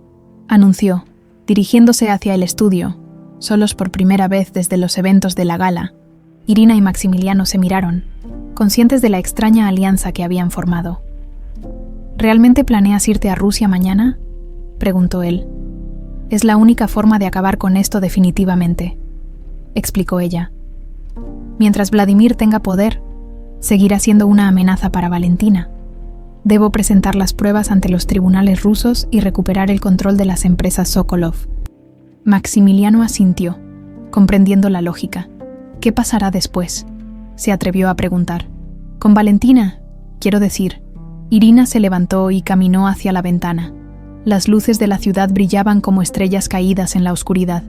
anunció, dirigiéndose hacia el estudio, solos por primera vez desde los eventos de la gala. Irina y Maximiliano se miraron, conscientes de la extraña alianza que habían formado. ¿Realmente planeas irte a Rusia mañana?, preguntó él. Es la única forma de acabar con esto definitivamente, explicó ella. Mientras Vladimir tenga poder, seguirá siendo una amenaza para Valentina. Debo presentar las pruebas ante los tribunales rusos y recuperar el control de las empresas Sokolov. Maximiliano asintió, comprendiendo la lógica. ¿Qué pasará después?, se atrevió a preguntar. Con Valentina, quiero decir. Irina se levantó y caminó hacia la ventana. Las luces de la ciudad brillaban como estrellas caídas en la oscuridad.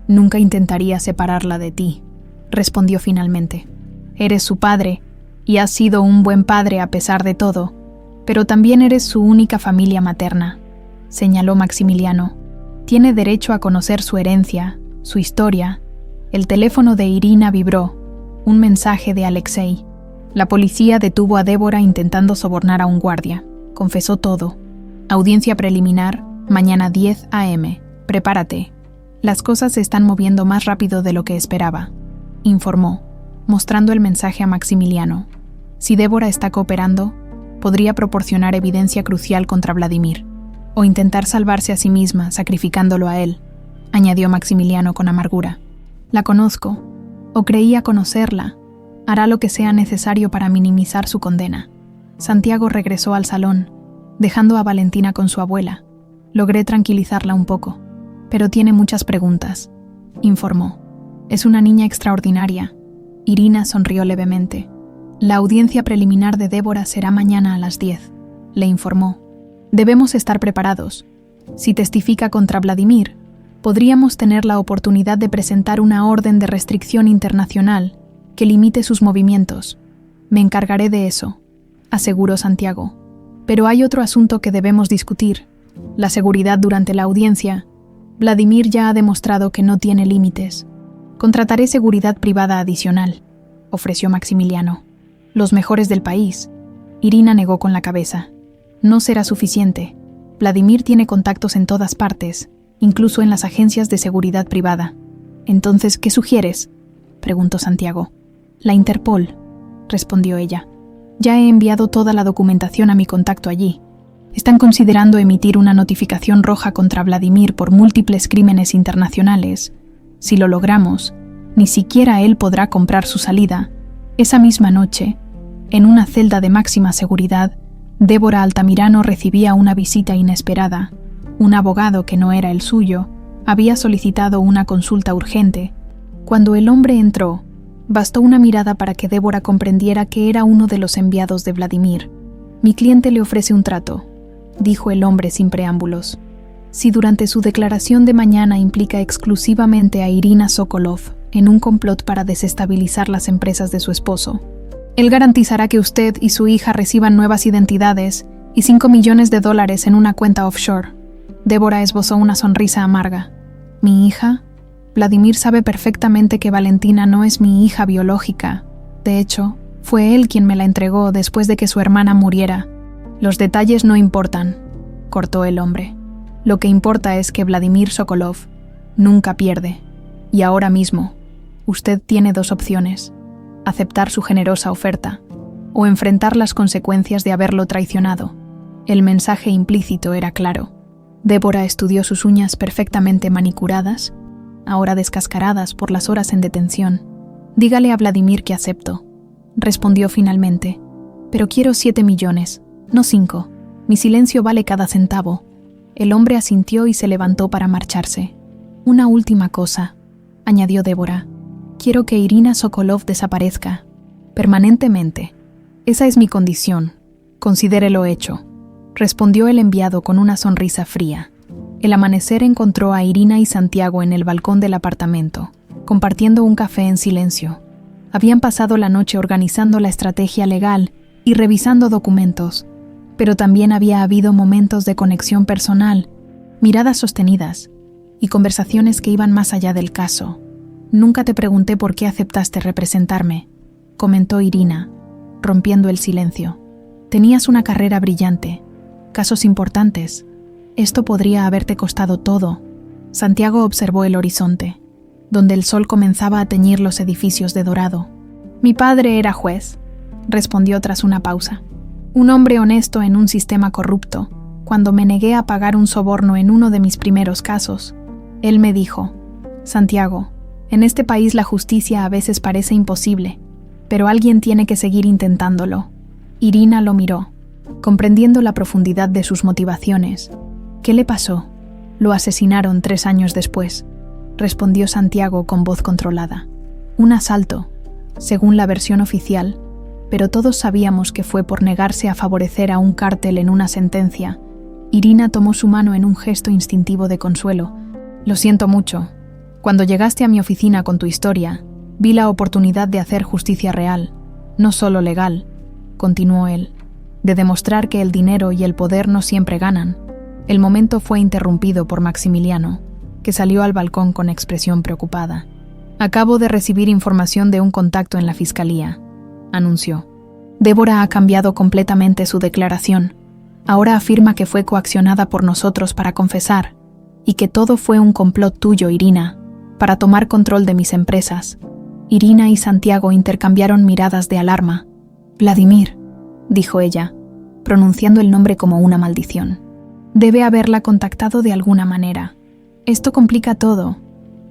Nunca intentaría separarla de ti, respondió finalmente. Eres su padre, y has sido un buen padre a pesar de todo, pero también eres su única familia materna, señaló Maximiliano. Tiene derecho a conocer su herencia, su historia. El teléfono de Irina vibró. Un mensaje de Alexei. La policía detuvo a Débora intentando sobornar a un guardia. Confesó todo. Audiencia preliminar, mañana 10 a.m. Prepárate. Las cosas se están moviendo más rápido de lo que esperaba, informó, mostrando el mensaje a Maximiliano. Si Débora está cooperando, podría proporcionar evidencia crucial contra Vladimir, o intentar salvarse a sí misma sacrificándolo a él, añadió Maximiliano con amargura. La conozco, o creía conocerla. Hará lo que sea necesario para minimizar su condena. Santiago regresó al salón, dejando a Valentina con su abuela. Logré tranquilizarla un poco, pero tiene muchas preguntas, informó. Es una niña extraordinaria. Irina sonrió levemente. La audiencia preliminar de Débora será mañana a las 10, le informó. Debemos estar preparados. Si testifica contra Vladimir, podríamos tener la oportunidad de presentar una orden de restricción internacional que limite sus movimientos. Me encargaré de eso, aseguró Santiago. Pero hay otro asunto que debemos discutir: la seguridad durante la audiencia. Vladimir ya ha demostrado que no tiene límites. Contrataré seguridad privada adicional, ofreció Maximiliano. Los mejores del país. Irina negó con la cabeza. No será suficiente. Vladimir tiene contactos en todas partes, incluso en las agencias de seguridad privada. Entonces, ¿qué sugieres?, preguntó Santiago. La Interpol, respondió ella. Ya he enviado toda la documentación a mi contacto allí. Están considerando emitir una notificación roja contra Vladimir por múltiples crímenes internacionales. Si lo logramos, ni siquiera él podrá comprar su salida. Esa misma noche, en una celda de máxima seguridad, Débora Altamirano recibía una visita inesperada. Un abogado que no era el suyo había solicitado una consulta urgente. Cuando el hombre entró, bastó una mirada para que Débora comprendiera que era uno de los enviados de Vladimir. Mi cliente le ofrece un trato, dijo el hombre sin preámbulos. Si durante su declaración de mañana implica exclusivamente a Irina Sokolov en un complot para desestabilizar las empresas de su esposo, él garantizará que usted y su hija reciban nuevas identidades y $5 millones en una cuenta offshore. Débora esbozó una sonrisa amarga. ¿Mi hija? Vladimir sabe perfectamente que Valentina no es mi hija biológica. De hecho, fue él quien me la entregó después de que su hermana muriera. Los detalles no importan, cortó el hombre. Lo que importa es que Vladimir Sokolov nunca pierde. Y ahora mismo, usted tiene dos opciones: aceptar su generosa oferta o enfrentar las consecuencias de haberlo traicionado. El mensaje implícito era claro. Débora estudió sus uñas perfectamente manicuradas, ahora descascaradas por las horas en detención. Dígale a Vladimir que acepto, respondió finalmente. Pero quiero 7 millones, no 5. Mi silencio vale cada centavo. El hombre asintió y se levantó para marcharse. Una última cosa, añadió Débora. Quiero que Irina Sokolov desaparezca, permanentemente. Esa es mi condición. Considérelo hecho, respondió el enviado con una sonrisa fría. El amanecer encontró a Irina y Santiago en el balcón del apartamento, compartiendo un café en silencio. Habían pasado la noche organizando la estrategia legal y revisando documentos, pero también había habido momentos de conexión personal Miradas sostenidas y conversaciones que iban más allá del caso. Nunca te pregunté por qué aceptaste representarme, comentó Irina, rompiendo el silencio. Tenías una carrera brillante, casos importantes. Esto podría haberte costado todo. Santiago observó el horizonte, donde el sol comenzaba a teñir los edificios de dorado. Mi padre era juez, respondió tras una pausa. Un hombre honesto en un sistema corrupto. Cuando me negué a pagar un soborno en uno de mis primeros casos, él me dijo: Santiago, en este país la justicia a veces parece imposible, pero alguien tiene que seguir intentándolo. Irina lo miró, comprendiendo la profundidad de sus motivaciones. ¿Qué le pasó? Lo asesinaron 3 años después, respondió Santiago con voz controlada. Un asalto, según la versión oficial, pero todos sabíamos que fue por negarse a favorecer a un cártel en una sentencia. Irina tomó su mano en un gesto instintivo de consuelo. Lo siento mucho. Cuando llegaste a mi oficina con tu historia, vi la oportunidad de hacer justicia real, no solo legal, continuó él, de demostrar que el dinero y el poder no siempre ganan. El momento fue interrumpido por Maximiliano, que salió al balcón con expresión preocupada. Acabo de recibir información de un contacto en la fiscalía, anunció. Débora ha cambiado completamente su declaración. Ahora afirma que fue coaccionada por nosotros para confesar, y que todo fue un complot tuyo, Irina, para tomar control de mis empresas. Irina y Santiago intercambiaron miradas de alarma. Vladimir, dijo ella, pronunciando el nombre como una maldición. Debe haberla contactado de alguna manera. Esto complica todo,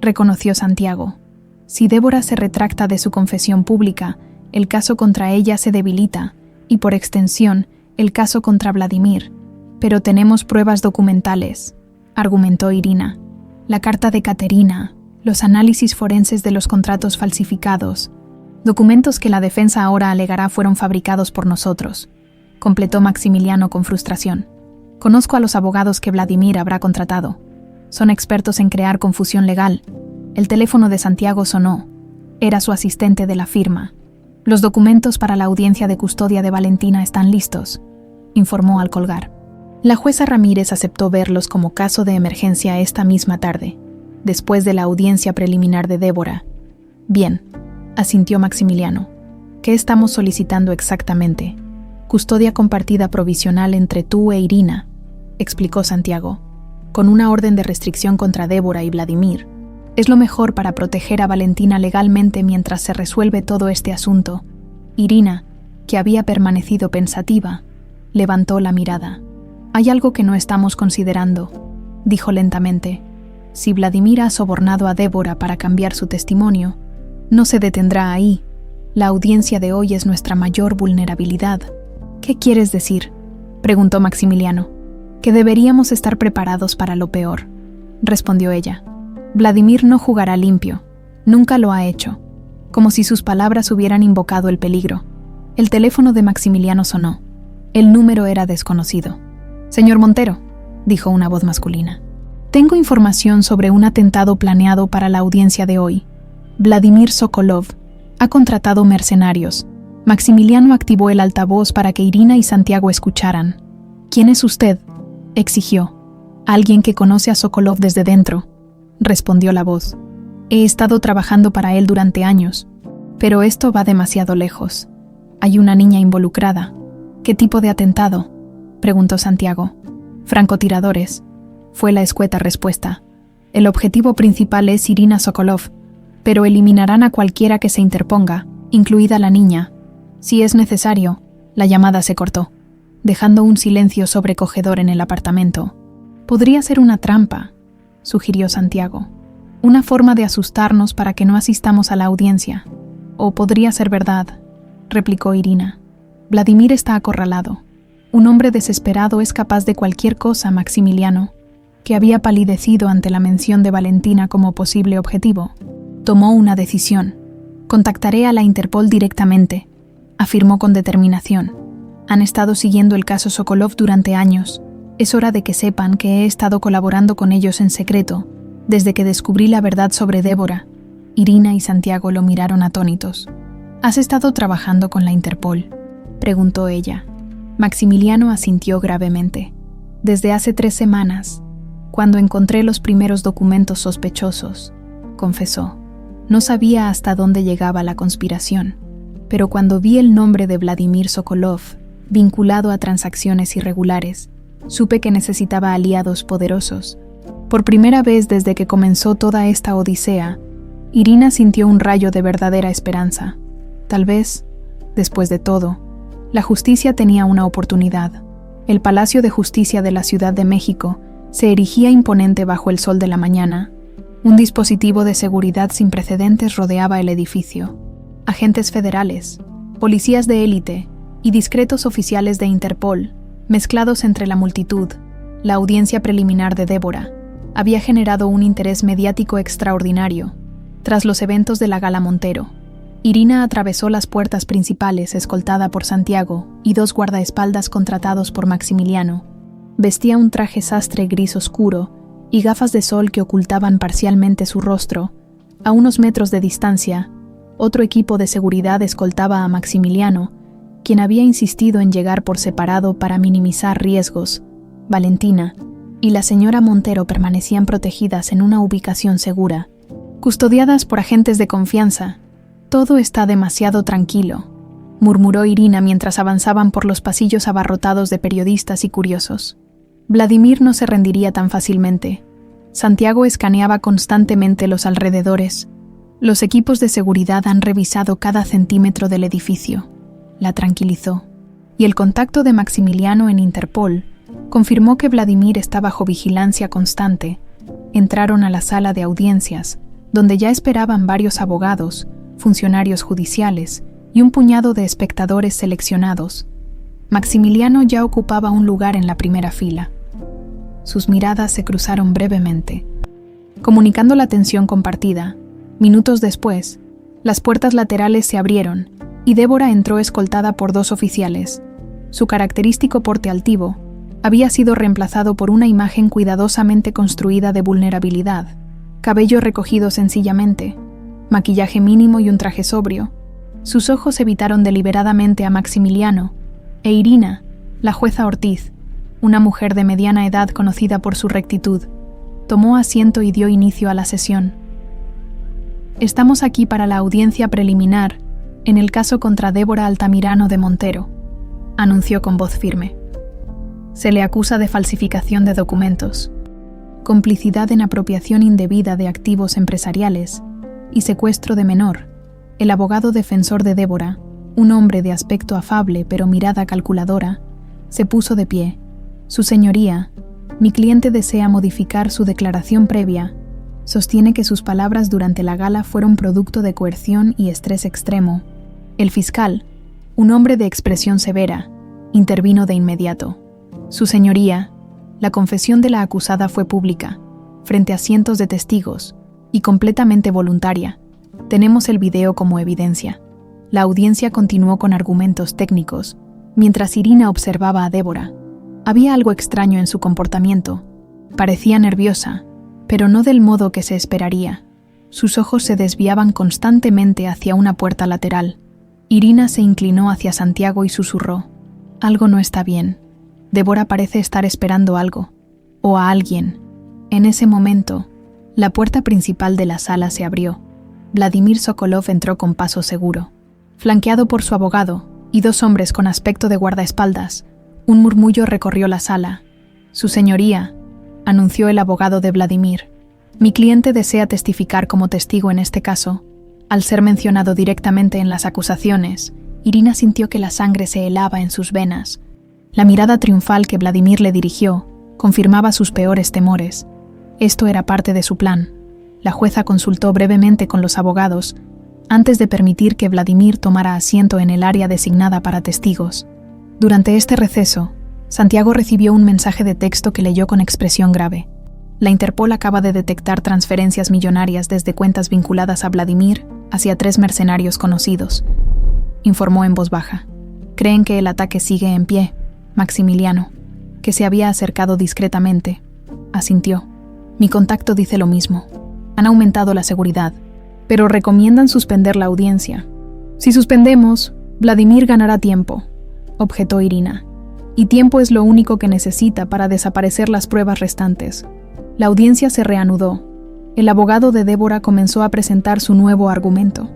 reconoció Santiago. Si Débora se retracta de su confesión pública, el caso contra ella se debilita, y por extensión, el caso contra Vladimir. Pero tenemos pruebas documentales, argumentó Irina. La carta de Caterina, los análisis forenses de los contratos falsificados, documentos que la defensa ahora alegará fueron fabricados por nosotros, completó Maximiliano con frustración. Conozco a los abogados que Vladimir habrá contratado. Son expertos en crear confusión legal. El teléfono de Santiago sonó. Era su asistente de la firma. Los documentos para la audiencia de custodia de Valentina están listos, informó al colgar. La jueza Ramírez aceptó verlos como caso de emergencia esta misma tarde, después de la audiencia preliminar de Débora. Bien, asintió Maximiliano. ¿Qué estamos solicitando exactamente? Custodia compartida provisional entre tú e Irina, explicó Santiago, con una orden de restricción contra Débora y Vladimir. Es lo mejor para proteger a Valentina legalmente mientras se resuelve todo este asunto. Irina, que había permanecido pensativa, levantó la mirada. Hay algo que no estamos considerando, dijo lentamente. Si Vladimir ha sobornado a Débora para cambiar su testimonio, no se detendrá ahí. La audiencia de hoy es nuestra mayor vulnerabilidad. ¿Qué quieres decir?, preguntó Maximiliano. Que deberíamos estar preparados para lo peor, respondió ella. Vladimir no jugará limpio. Nunca lo ha hecho. Como si sus palabras hubieran invocado el peligro. El teléfono de Maximiliano sonó. El número era desconocido. Señor Montero, dijo una voz masculina. Tengo información sobre un atentado planeado para la audiencia de hoy. Vladimir Sokolov ha contratado mercenarios. Maximiliano activó el altavoz para que Irina y Santiago escucharan. ¿Quién es usted?, exigió. Alguien que conoce a Sokolov desde dentro, respondió la voz. He estado trabajando para él durante años, pero esto va demasiado lejos. Hay una niña involucrada. ¿Qué tipo de atentado?, preguntó Santiago. Francotiradores, fue la escueta respuesta. El objetivo principal es Irina Sokolov, pero eliminarán a cualquiera que se interponga, incluida la niña. Si es necesario, la llamada se cortó, dejando un silencio sobrecogedor en el apartamento. Podría ser una trampa, sugirió Santiago. Una forma de asustarnos para que no asistamos a la audiencia. O podría ser verdad, replicó Irina. Vladimir está acorralado. Un hombre desesperado es capaz de cualquier cosa, Maximiliano, que había palidecido ante la mención de Valentina como posible objetivo. Tomó una decisión. Contactaré a la Interpol directamente, afirmó con determinación. Han estado siguiendo el caso Sokolov durante años. Es hora de que sepan que he estado colaborando con ellos en secreto, desde que descubrí la verdad sobre Débora. Irina y Santiago lo miraron atónitos. ¿Has estado trabajando con la Interpol?, preguntó ella. Maximiliano asintió gravemente. Desde hace 3 semanas, Cuando encontré los primeros documentos sospechosos, confesó, no sabía hasta dónde llegaba la conspiración, pero cuando vi el nombre de Vladimir Sokolov vinculado a transacciones irregulares, supe que necesitaba aliados poderosos. Por primera vez desde que comenzó toda esta odisea, Irina sintió un rayo de verdadera esperanza. Tal vez, después de todo, la justicia tenía una oportunidad. El Palacio de Justicia de la Ciudad de México se erigía imponente bajo el sol de la mañana. Un dispositivo de seguridad sin precedentes rodeaba el edificio. Agentes federales, policías de élite y discretos oficiales de Interpol, mezclados entre la multitud, la audiencia preliminar de Débora, había generado un interés mediático extraordinario. Tras los eventos de la Gala Montero, Irina atravesó las puertas principales escoltada por Santiago y 2 guardaespaldas contratados por Maximiliano. Vestía un traje sastre gris oscuro y gafas de sol que ocultaban parcialmente su rostro. A unos metros de distancia, otro equipo de seguridad escoltaba a Maximiliano, quien había insistido en llegar por separado para minimizar riesgos. Valentina y la señora Montero permanecían protegidas en una ubicación segura, custodiadas por agentes de confianza. Todo está demasiado tranquilo, murmuró Irina mientras avanzaban por los pasillos abarrotados de periodistas y curiosos. Vladimir no se rendiría tan fácilmente. Santiago escaneaba constantemente los alrededores. Los equipos de seguridad han revisado cada centímetro del edificio, la tranquilizó. Y el contacto de Maximiliano en Interpol confirmó que Vladimir está bajo vigilancia constante. Entraron a la sala de audiencias, donde ya esperaban varios abogados, funcionarios judiciales y un puñado de espectadores seleccionados. Maximiliano ya ocupaba un lugar en la primera fila. Sus miradas se cruzaron brevemente. Comunicando la tensión compartida, minutos después, las puertas laterales se abrieron y Débora entró escoltada por 2 oficiales. Su característico porte altivo había sido reemplazado por una imagen cuidadosamente construida de vulnerabilidad, cabello recogido sencillamente, maquillaje mínimo y un traje sobrio. Sus ojos evitaron deliberadamente a Maximiliano, e Irina, la jueza Ortiz, una mujer de mediana edad conocida por su rectitud, tomó asiento y dio inicio a la sesión. Estamos aquí para la audiencia preliminar en el caso contra Débora Altamirano de Montero, anunció con voz firme. Se le acusa de falsificación de documentos, complicidad en apropiación indebida de activos empresariales y secuestro de menor. El abogado defensor de Débora, un hombre de aspecto afable pero mirada calculadora, se puso de pie. Su señoría, mi cliente desea modificar su declaración previa. Sostiene que sus palabras durante la gala fueron producto de coerción y estrés extremo. El fiscal, un hombre de expresión severa, intervino de inmediato. Su señoría, la confesión de la acusada fue pública, frente a cientos de testigos, y completamente voluntaria. Tenemos el video como evidencia. La audiencia continuó con argumentos técnicos, mientras Irina observaba a Débora. Había algo extraño en su comportamiento. Parecía nerviosa, pero no del modo que se esperaría. Sus ojos se desviaban constantemente hacia una puerta lateral. Irina se inclinó hacia Santiago y susurró: «Algo no está bien. Débora parece estar esperando algo, o a alguien». En ese momento, la puerta principal de la sala se abrió. Vladimir Sokolov entró con paso seguro, flanqueado por su abogado y 2 hombres con aspecto de guardaespaldas. Un murmullo recorrió la sala. «Su señoría», anunció el abogado de Vladimir, «mi cliente desea testificar como testigo en este caso». Al ser mencionado directamente en las acusaciones, Irina sintió que la sangre se helaba en sus venas. La mirada triunfal que Vladimir le dirigió confirmaba sus peores temores. Esto era parte de su plan. La jueza consultó brevemente con los abogados antes de permitir que Vladimir tomara asiento en el área designada para testigos. Durante este receso, Santiago recibió un mensaje de texto que leyó con expresión grave. La Interpol acaba de detectar transferencias millonarias desde cuentas vinculadas a Vladimir hacia 3 mercenarios conocidos, informó en voz baja. Creen que el ataque sigue en pie. Maximiliano, que se había acercado discretamente, asintió. Mi contacto dice lo mismo. Han aumentado la seguridad, pero recomiendan suspender la audiencia. Si suspendemos, Vladimir ganará tiempo, objetó Irina. Y tiempo es lo único que necesita para desaparecer las pruebas restantes. La audiencia se reanudó. El abogado de Débora comenzó a presentar su nuevo argumento,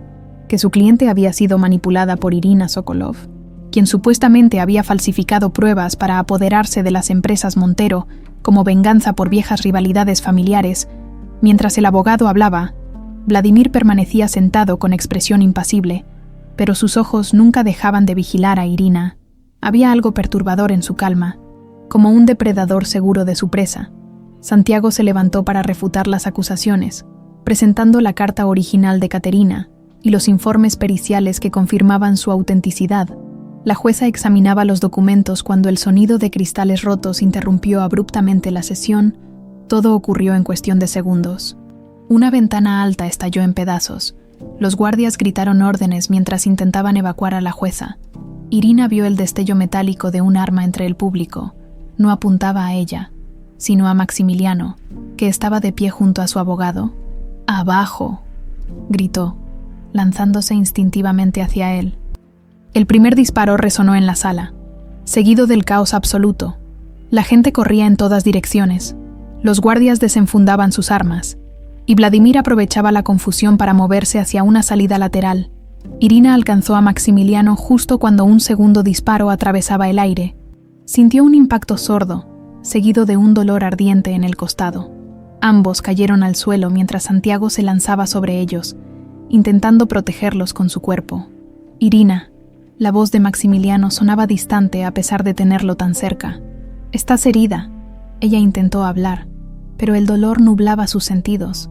que su cliente había sido manipulada por Irina Sokolov, quien supuestamente había falsificado pruebas para apoderarse de las empresas Montero como venganza por viejas rivalidades familiares. Mientras el abogado hablaba, Vladimir permanecía sentado con expresión impasible, pero sus ojos nunca dejaban de vigilar a Irina. Había algo perturbador en su calma, como un depredador seguro de su presa. Santiago se levantó para refutar las acusaciones, presentando la carta original de Caterina y los informes periciales que confirmaban su autenticidad. La jueza examinaba los documentos cuando el sonido de cristales rotos interrumpió abruptamente la sesión. Todo ocurrió en cuestión de segundos. Una ventana alta estalló en pedazos. Los guardias gritaron órdenes mientras intentaban evacuar a la jueza. Irina vio el destello metálico de un arma entre el público. No apuntaba a ella, sino a Maximiliano, que estaba de pie junto a su abogado. «¡Abajo!», gritó, lanzándose instintivamente hacia él. El primer disparo resonó en la sala, seguido del caos absoluto. La gente corría en todas direcciones. Los guardias desenfundaban sus armas, y Vladimir aprovechaba la confusión para moverse hacia una salida lateral. Irina alcanzó a Maximiliano justo cuando un segundo disparo atravesaba el aire. Sintió un impacto sordo, seguido de un dolor ardiente en el costado. Ambos cayeron al suelo mientras Santiago se lanzaba sobre ellos, intentando protegerlos con su cuerpo. «Irina», la voz de Maximiliano sonaba distante a pesar de tenerlo tan cerca. «Estás herida». Ella intentó hablar, pero el dolor nublaba sus sentidos.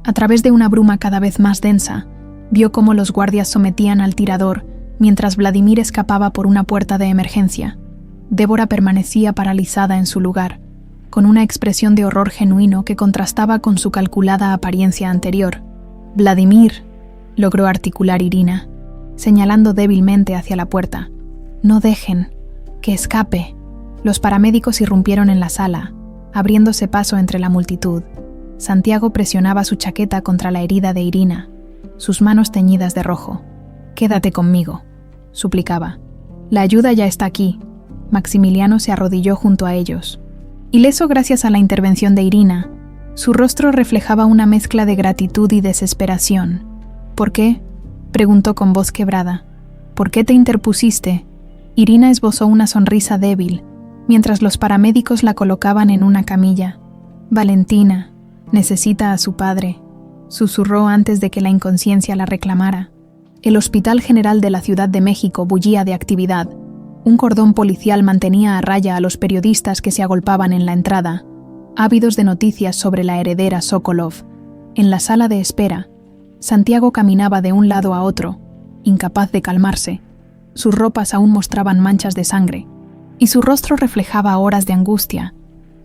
A través de una bruma cada vez más densa, vio cómo los guardias sometían al tirador mientras Vladimir escapaba por una puerta de emergencia. Débora permanecía paralizada en su lugar, con una expresión de horror genuino que contrastaba con su calculada apariencia anterior. «Vladimir», logró articular Irina, señalando débilmente hacia la puerta. «No dejen, que escape». Los paramédicos irrumpieron en la sala, abriéndose paso entre la multitud. Santiago presionaba su chaqueta contra la herida de Irina, sus manos teñidas de rojo. «Quédate conmigo», suplicaba. «La ayuda ya está aquí». Maximiliano se arrodilló junto a ellos. Ileso gracias a la intervención de Irina, su rostro reflejaba una mezcla de gratitud y desesperación. «¿Por qué?», preguntó con voz quebrada. «¿Por qué te interpusiste?». Irina esbozó una sonrisa débil, mientras los paramédicos la colocaban en una camilla. «Valentina, necesita a su padre», susurró antes de que la inconsciencia la reclamara. El Hospital General de la Ciudad de México bullía de actividad. Un cordón policial mantenía a raya a los periodistas que se agolpaban en la entrada, ávidos de noticias sobre la heredera Sokolov. En la sala de espera, Santiago caminaba de un lado a otro, incapaz de calmarse. Sus ropas aún mostraban manchas de sangre, y su rostro reflejaba horas de angustia.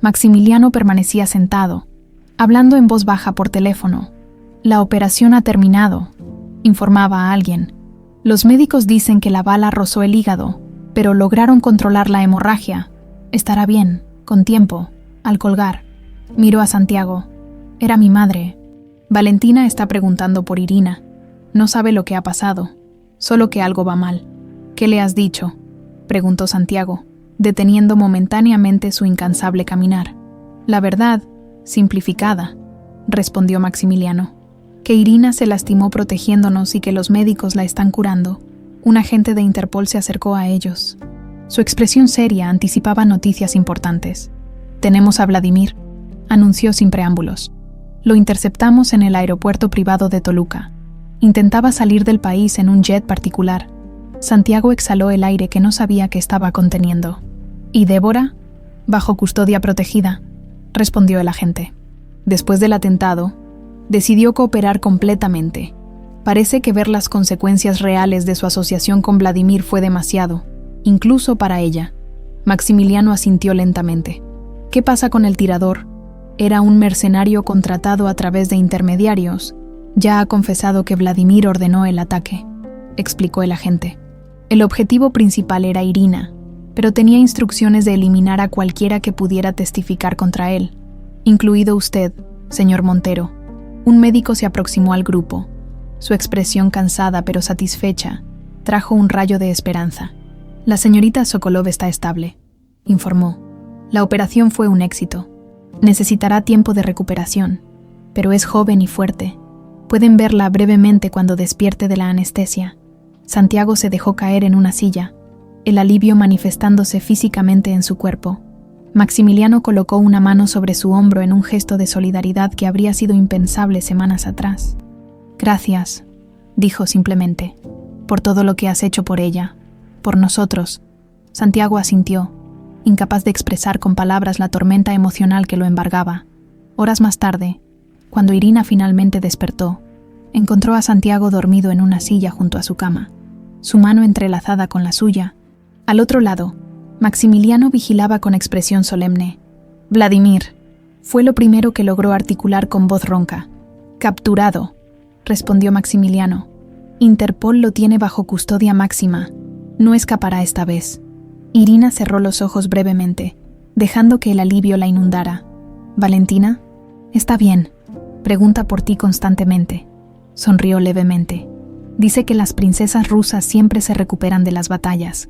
Maximiliano permanecía sentado, hablando en voz baja por teléfono. «La operación ha terminado», informaba a alguien. «Los médicos dicen que la bala rozó el hígado, pero lograron controlar la hemorragia. Estará bien, con tiempo». Al colgar, miró a Santiago. «Era mi madre». «Valentina está preguntando por Irina. No sabe lo que ha pasado, solo que algo va mal». «¿Qué le has dicho?», preguntó Santiago, deteniendo momentáneamente su incansable caminar. «La verdad, simplificada», respondió Maximiliano. «Que Irina se lastimó protegiéndonos y que los médicos la están curando». Un agente de Interpol se acercó a ellos. Su expresión seria anticipaba noticias importantes. «Tenemos a Vladimir», anunció sin preámbulos. «Lo interceptamos en el aeropuerto privado de Toluca. Intentaba salir del país en un jet particular». Santiago exhaló el aire que no sabía que estaba conteniendo. «¿Y Débora?». «Bajo custodia protegida», respondió el agente. Después del atentado, decidió cooperar completamente. Parece que ver las consecuencias reales de su asociación con Vladimir fue demasiado, incluso para ella. Maximiliano asintió lentamente. «¿Qué pasa con el tirador? Era un mercenario contratado a través de intermediarios. Ya ha confesado que Vladimir ordenó el ataque», explicó el agente. «El objetivo principal era Irina, pero tenía instrucciones de eliminar a cualquiera que pudiera testificar contra él, incluido usted, señor Montero». Un médico se aproximó al grupo. Su expresión cansada pero satisfecha trajo un rayo de esperanza. «La señorita Sokolov está estable», informó. «La operación fue un éxito. Necesitará tiempo de recuperación, pero es joven y fuerte. Pueden verla brevemente cuando despierte de la anestesia. Santiago se dejó caer en una silla, el alivio manifestándose físicamente en su cuerpo. Maximiliano colocó una mano sobre su hombro en un gesto de solidaridad que habría sido impensable semanas atrás. «Gracias», dijo simplemente, «por todo lo que has hecho por ella, por nosotros». Santiago asintió, incapaz de expresar con palabras la tormenta emocional que lo embargaba. Horas más tarde, cuando Irina finalmente despertó, encontró a Santiago dormido en una silla junto a su cama, su mano entrelazada con la suya. Al otro lado, Maximiliano vigilaba con expresión solemne. «Vladimir», fue lo primero que logró articular con voz ronca. «Capturado», respondió Maximiliano. «Interpol lo tiene bajo custodia máxima. No escapará esta vez». Irina cerró los ojos brevemente, dejando que el alivio la inundara. «¿Valentina? Está bien. Pregunta por ti constantemente». Sonrió levemente. «Dice que las princesas rusas siempre se recuperan de las batallas».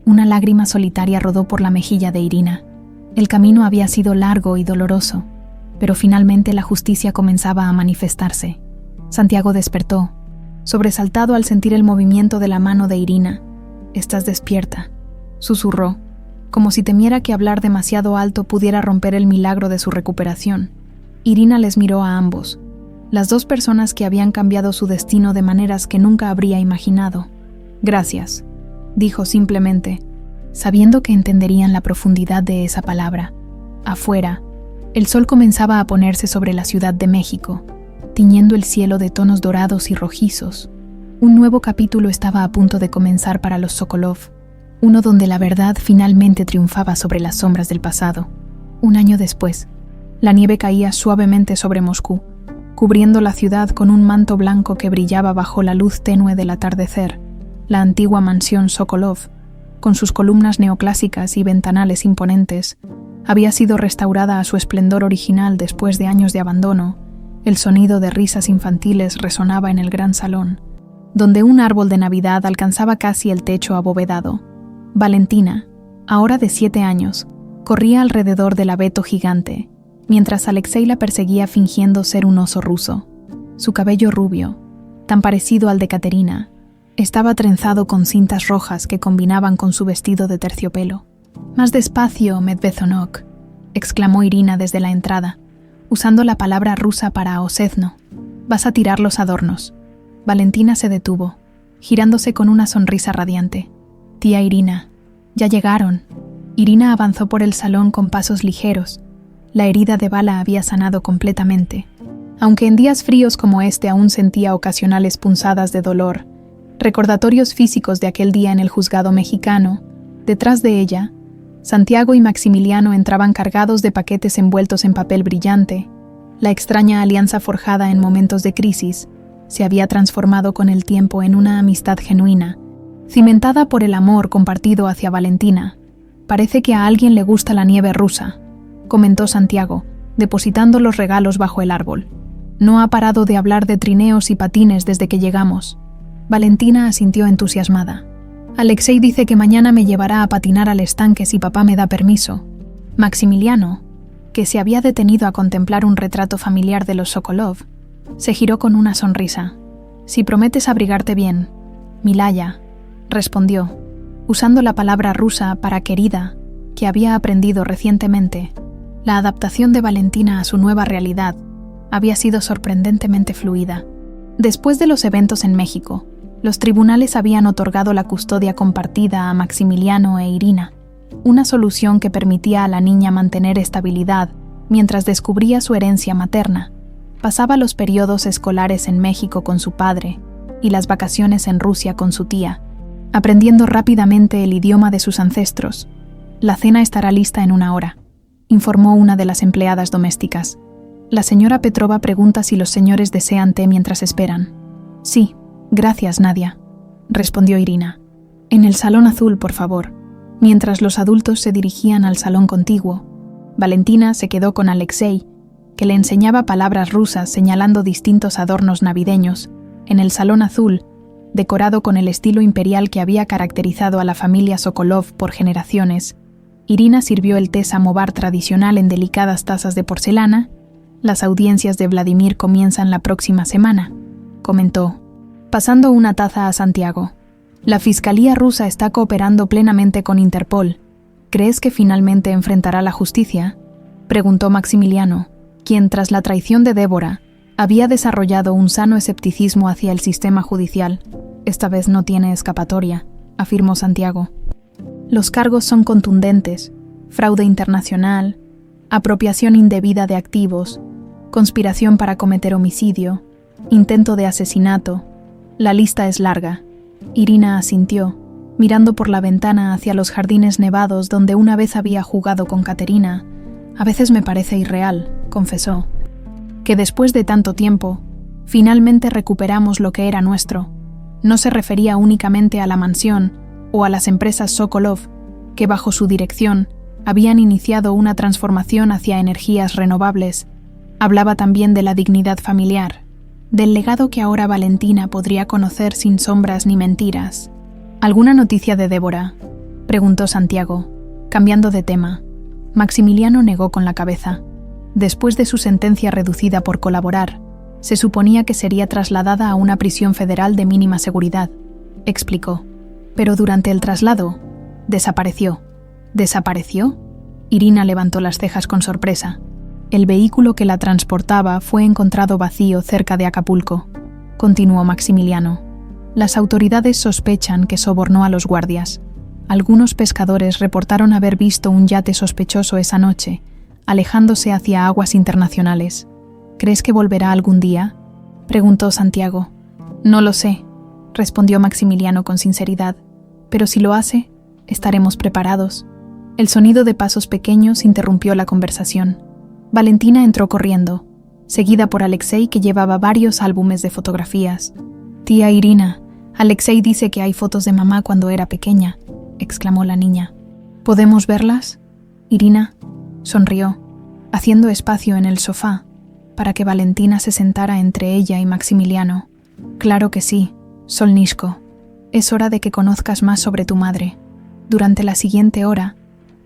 Una lágrima solitaria rodó por la mejilla de Irina. El camino había sido largo y doloroso, pero finalmente la justicia comenzaba a manifestarse. Santiago despertó, sobresaltado al sentir el movimiento de la mano de Irina. «Estás despierta», susurró, como si temiera que hablar demasiado alto pudiera romper el milagro de su recuperación. Irina les miró a ambos, las dos personas que habían cambiado su destino de maneras que nunca habría imaginado. «Gracias», dijo simplemente, sabiendo que entenderían la profundidad de esa palabra. Afuera, el sol comenzaba a ponerse sobre la Ciudad de México, tiñendo el cielo de tonos dorados y rojizos. Un nuevo capítulo estaba a punto de comenzar para los Sokolov, uno donde la verdad finalmente triunfaba sobre las sombras del pasado. Un año después, la nieve caía suavemente sobre Moscú, cubriendo la ciudad con un manto blanco que brillaba bajo la luz tenue del atardecer. La antigua mansión Sokolov, con sus columnas neoclásicas y ventanales imponentes, había sido restaurada a su esplendor original después de años de abandono. El sonido de risas infantiles resonaba en el gran salón, donde un árbol de Navidad alcanzaba casi el techo abovedado. Valentina, ahora de 7 años, corría alrededor del abeto gigante, mientras Alexei la perseguía fingiendo ser un oso ruso. Su cabello rubio, tan parecido al de Katerina, estaba trenzado con cintas rojas que combinaban con su vestido de terciopelo. «Más despacio, Medvedonok», exclamó Irina desde la entrada, usando la palabra rusa para osezno. «Vas a tirar los adornos». Valentina se detuvo, girándose con una sonrisa radiante. «Tía Irina, ya llegaron». Irina avanzó por el salón con pasos ligeros. La herida de bala había sanado completamente. Aunque en días fríos como este aún sentía ocasionales punzadas de dolor, recordatorios físicos de aquel día en el juzgado mexicano, detrás de ella, Santiago y Maximiliano entraban cargados de paquetes envueltos en papel brillante. La extraña alianza forjada en momentos de crisis se había transformado con el tiempo en una amistad genuina, cimentada por el amor compartido hacia Valentina. «Parece que a alguien le gusta la nieve rusa», comentó Santiago, depositando los regalos bajo el árbol. «No ha parado de hablar de trineos y patines desde que llegamos». Valentina asintió entusiasmada. «Alexei dice que mañana me llevará a patinar al estanque si papá me da permiso». Maximiliano, que se había detenido a contemplar un retrato familiar de los Sokolov, se giró con una sonrisa. «Si prometes abrigarte bien, Milaya», respondió, usando la palabra rusa para querida, que había aprendido recientemente. La adaptación de Valentina a su nueva realidad había sido sorprendentemente fluida. Después de los eventos en México, los tribunales habían otorgado la custodia compartida a Maximiliano e Irina, una solución que permitía a la niña mantener estabilidad mientras descubría su herencia materna. Pasaba los periodos escolares en México con su padre y las vacaciones en Rusia con su tía, aprendiendo rápidamente el idioma de sus ancestros. «La cena estará lista en 1 hora», informó una de las empleadas domésticas. «La señora Petrova pregunta si los señores desean té mientras esperan». «Sí, gracias, Nadia», respondió Irina. «En el salón azul, por favor», mientras los adultos se dirigían al salón contiguo. Valentina se quedó con Alexei, que le enseñaba palabras rusas señalando distintos adornos navideños, en el salón azul, decorado con el estilo imperial que había caracterizado a la familia Sokolov por generaciones. Irina sirvió el té samovar tradicional en delicadas tazas de porcelana. Las audiencias de Vladimir comienzan la próxima semana, comentó, pasando una taza a Santiago. La Fiscalía rusa está cooperando plenamente con Interpol. ¿Crees que finalmente enfrentará la justicia?, preguntó Maximiliano, quien tras la traición de Débora había desarrollado un sano escepticismo hacia el sistema judicial. Esta vez no tiene escapatoria, afirmó Santiago. Los cargos son contundentes: fraude internacional, apropiación indebida de activos, conspiración para cometer homicidio, intento de asesinato. La lista es larga. Irina asintió, mirando por la ventana hacia los jardines nevados donde una vez había jugado con Caterina. A veces me parece irreal, confesó, que después de tanto tiempo, finalmente recuperamos lo que era nuestro. No se refería únicamente a la mansión o a las empresas Sokolov, que bajo su dirección habían iniciado una transformación hacia energías renovables. Hablaba también de la dignidad familiar, del legado que ahora Valentina podría conocer sin sombras ni mentiras. ¿Alguna noticia de Débora?, preguntó Santiago, cambiando de tema. Maximiliano negó con la cabeza. Después de su sentencia reducida por colaborar, se suponía que sería trasladada a una prisión federal de mínima seguridad, explicó. Pero durante el traslado, desapareció. ¿Desapareció? Irina levantó las cejas con sorpresa. El vehículo que la transportaba fue encontrado vacío cerca de Acapulco, continuó Maximiliano. Las autoridades sospechan que sobornó a los guardias. Algunos pescadores reportaron haber visto un yate sospechoso esa noche, alejándose hacia aguas internacionales. ¿Crees que volverá algún día?, preguntó Santiago. No lo sé, respondió Maximiliano con sinceridad, pero si lo hace, estaremos preparados. El sonido de pasos pequeños interrumpió la conversación. Valentina entró corriendo, seguida por Alexei, que llevaba varios álbumes de fotografías. Tía Irina, Alexei dice que hay fotos de mamá cuando era pequeña, exclamó la niña. ¿Podemos verlas? Irina sonrió, haciendo espacio en el sofá para que Valentina se sentara entre ella y Maximiliano. Claro que sí, Solnishko. Es hora de que conozcas más sobre tu madre. Durante la siguiente hora,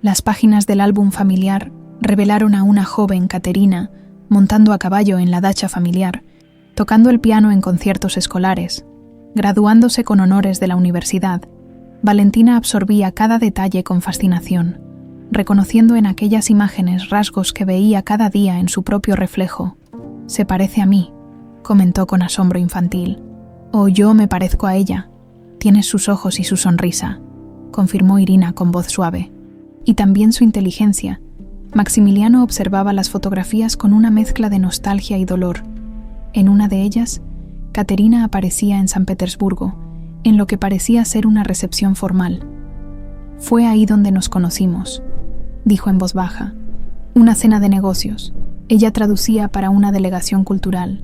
las páginas del álbum familiar revelaron a una joven Caterina montando a caballo en la dacha familiar, tocando el piano en conciertos escolares, graduándose con honores de la universidad. Valentina absorbía cada detalle con fascinación, reconociendo en aquellas imágenes rasgos que veía cada día en su propio reflejo. Se parece a mí, comentó con asombro infantil. O yo me parezco a ella. Tienes sus ojos y su sonrisa, confirmó Irina con voz suave. Y también su inteligencia. Maximiliano observaba las fotografías con una mezcla de nostalgia y dolor. En una de ellas, Caterina aparecía en San Petersburgo, en lo que parecía ser una recepción formal. Fue ahí donde nos conocimos, dijo en voz baja. Una cena de negocios. Ella traducía para una delegación cultural.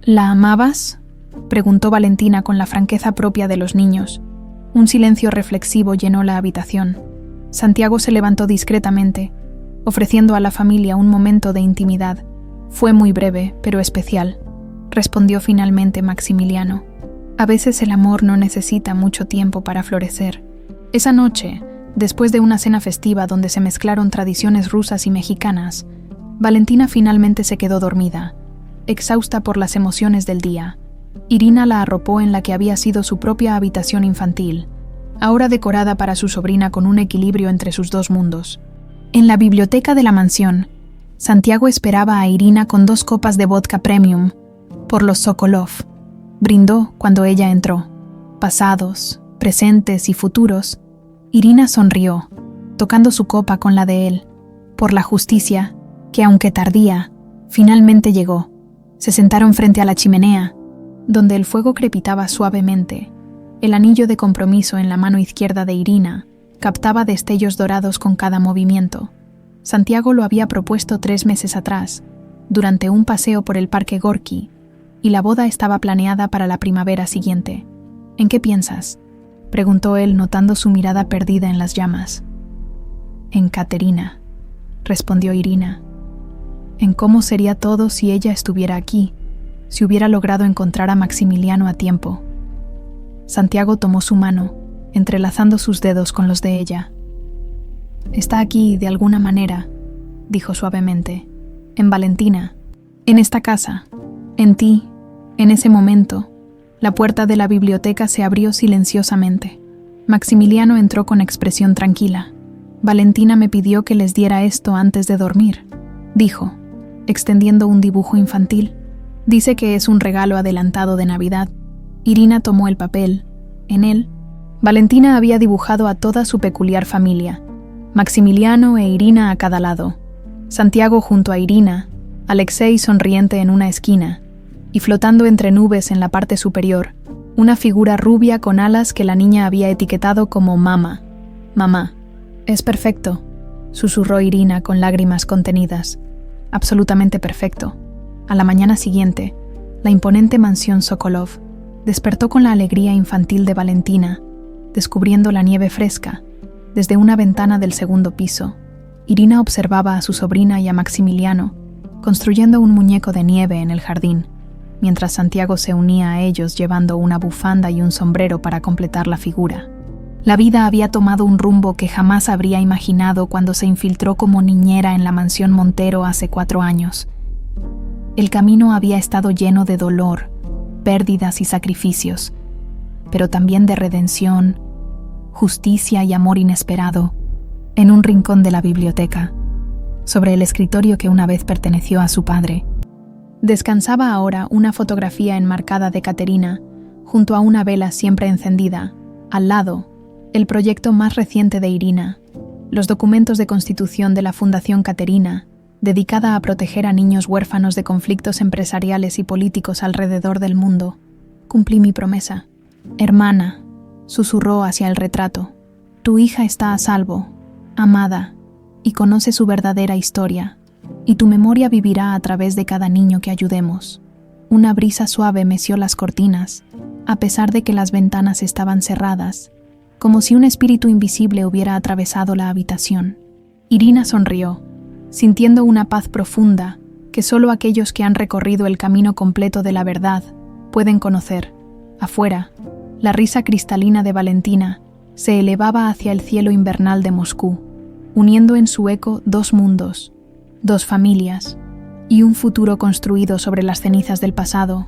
¿La amabas?, preguntó Valentina con la franqueza propia de los niños. Un silencio reflexivo llenó la habitación. Santiago se levantó discretamente, ofreciendo a la familia un momento de intimidad. Fue muy breve, pero especial, respondió finalmente Maximiliano. A veces el amor no necesita mucho tiempo para florecer. Esa noche, después de una cena festiva donde se mezclaron tradiciones rusas y mexicanas, Valentina finalmente se quedó dormida, exhausta por las emociones del día. Irina la arropó en la que había sido su propia habitación infantil, ahora decorada para su sobrina con un equilibrio entre sus dos mundos. En la biblioteca de la mansión, Santiago esperaba a Irina con 2 copas de vodka premium, por los Sokolov. Brindó cuando ella entró. Pasados, presentes y futuros. Irina sonrió, tocando su copa con la de él, por la justicia, que aunque tardía, finalmente llegó. Se sentaron frente a la chimenea, donde el fuego crepitaba suavemente. El anillo de compromiso en la mano izquierda de Irina captaba destellos dorados con cada movimiento. Santiago lo había propuesto 3 meses atrás, durante un paseo por el Parque Gorki, y la boda estaba planeada para la primavera siguiente. ¿En qué piensas?, preguntó él, notando su mirada perdida en las llamas. En Caterina, respondió Irina. En cómo sería todo si ella estuviera aquí, si hubiera logrado encontrar a Maximiliano a tiempo. Santiago tomó su mano, entrelazando sus dedos con los de ella. Está aquí, de alguna manera, dijo suavemente, en Valentina, en esta casa, en ti, en ese momento. La puerta de la biblioteca se abrió silenciosamente. Maximiliano entró con expresión tranquila. Valentina me pidió que les diera esto antes de dormir, dijo, extendiendo un dibujo infantil. Dice que es un regalo adelantado de Navidad. Irina tomó el papel. En él, Valentina había dibujado a toda su peculiar familia, Maximiliano e Irina a cada lado, Santiago junto a Irina, Alexei sonriente en una esquina, y flotando entre nubes en la parte superior, una figura rubia con alas que la niña había etiquetado como mamá. Mamá. Es perfecto, susurró Irina con lágrimas contenidas. Absolutamente perfecto. A la mañana siguiente, la imponente mansión Sokolov despertó con la alegría infantil de Valentina, descubriendo la nieve fresca. Desde una ventana del segundo piso, Irina observaba a su sobrina y a Maximiliano construyendo un muñeco de nieve en el jardín, mientras Santiago se unía a ellos llevando una bufanda y un sombrero para completar la figura. La vida había tomado un rumbo que jamás habría imaginado cuando se infiltró como niñera en la mansión Montero hace 4 años. El camino había estado lleno de dolor, pérdidas y sacrificios, pero también de redención, justicia y amor inesperado. En un rincón de la biblioteca, sobre el escritorio que una vez perteneció a su padre, descansaba ahora una fotografía enmarcada de Caterina, junto a una vela siempre encendida. Al lado, el proyecto más reciente de Irina, los documentos de constitución de la Fundación Caterina, dedicada a proteger a niños huérfanos de conflictos empresariales y políticos alrededor del mundo. Cumplí mi promesa. Hermana, susurró hacia el retrato, tu hija está a salvo, amada, y conoce su verdadera historia, y tu memoria vivirá a través de cada niño que ayudemos. Una brisa suave meció las cortinas, a pesar de que las ventanas estaban cerradas, como si un espíritu invisible hubiera atravesado la habitación. Irina sonrió, sintiendo una paz profunda que solo aquellos que han recorrido el camino completo de la verdad pueden conocer. Afuera, la risa cristalina de Valentina se elevaba hacia el cielo invernal de Moscú, uniendo en su eco 2 mundos, 2 familias y un futuro construido sobre las cenizas del pasado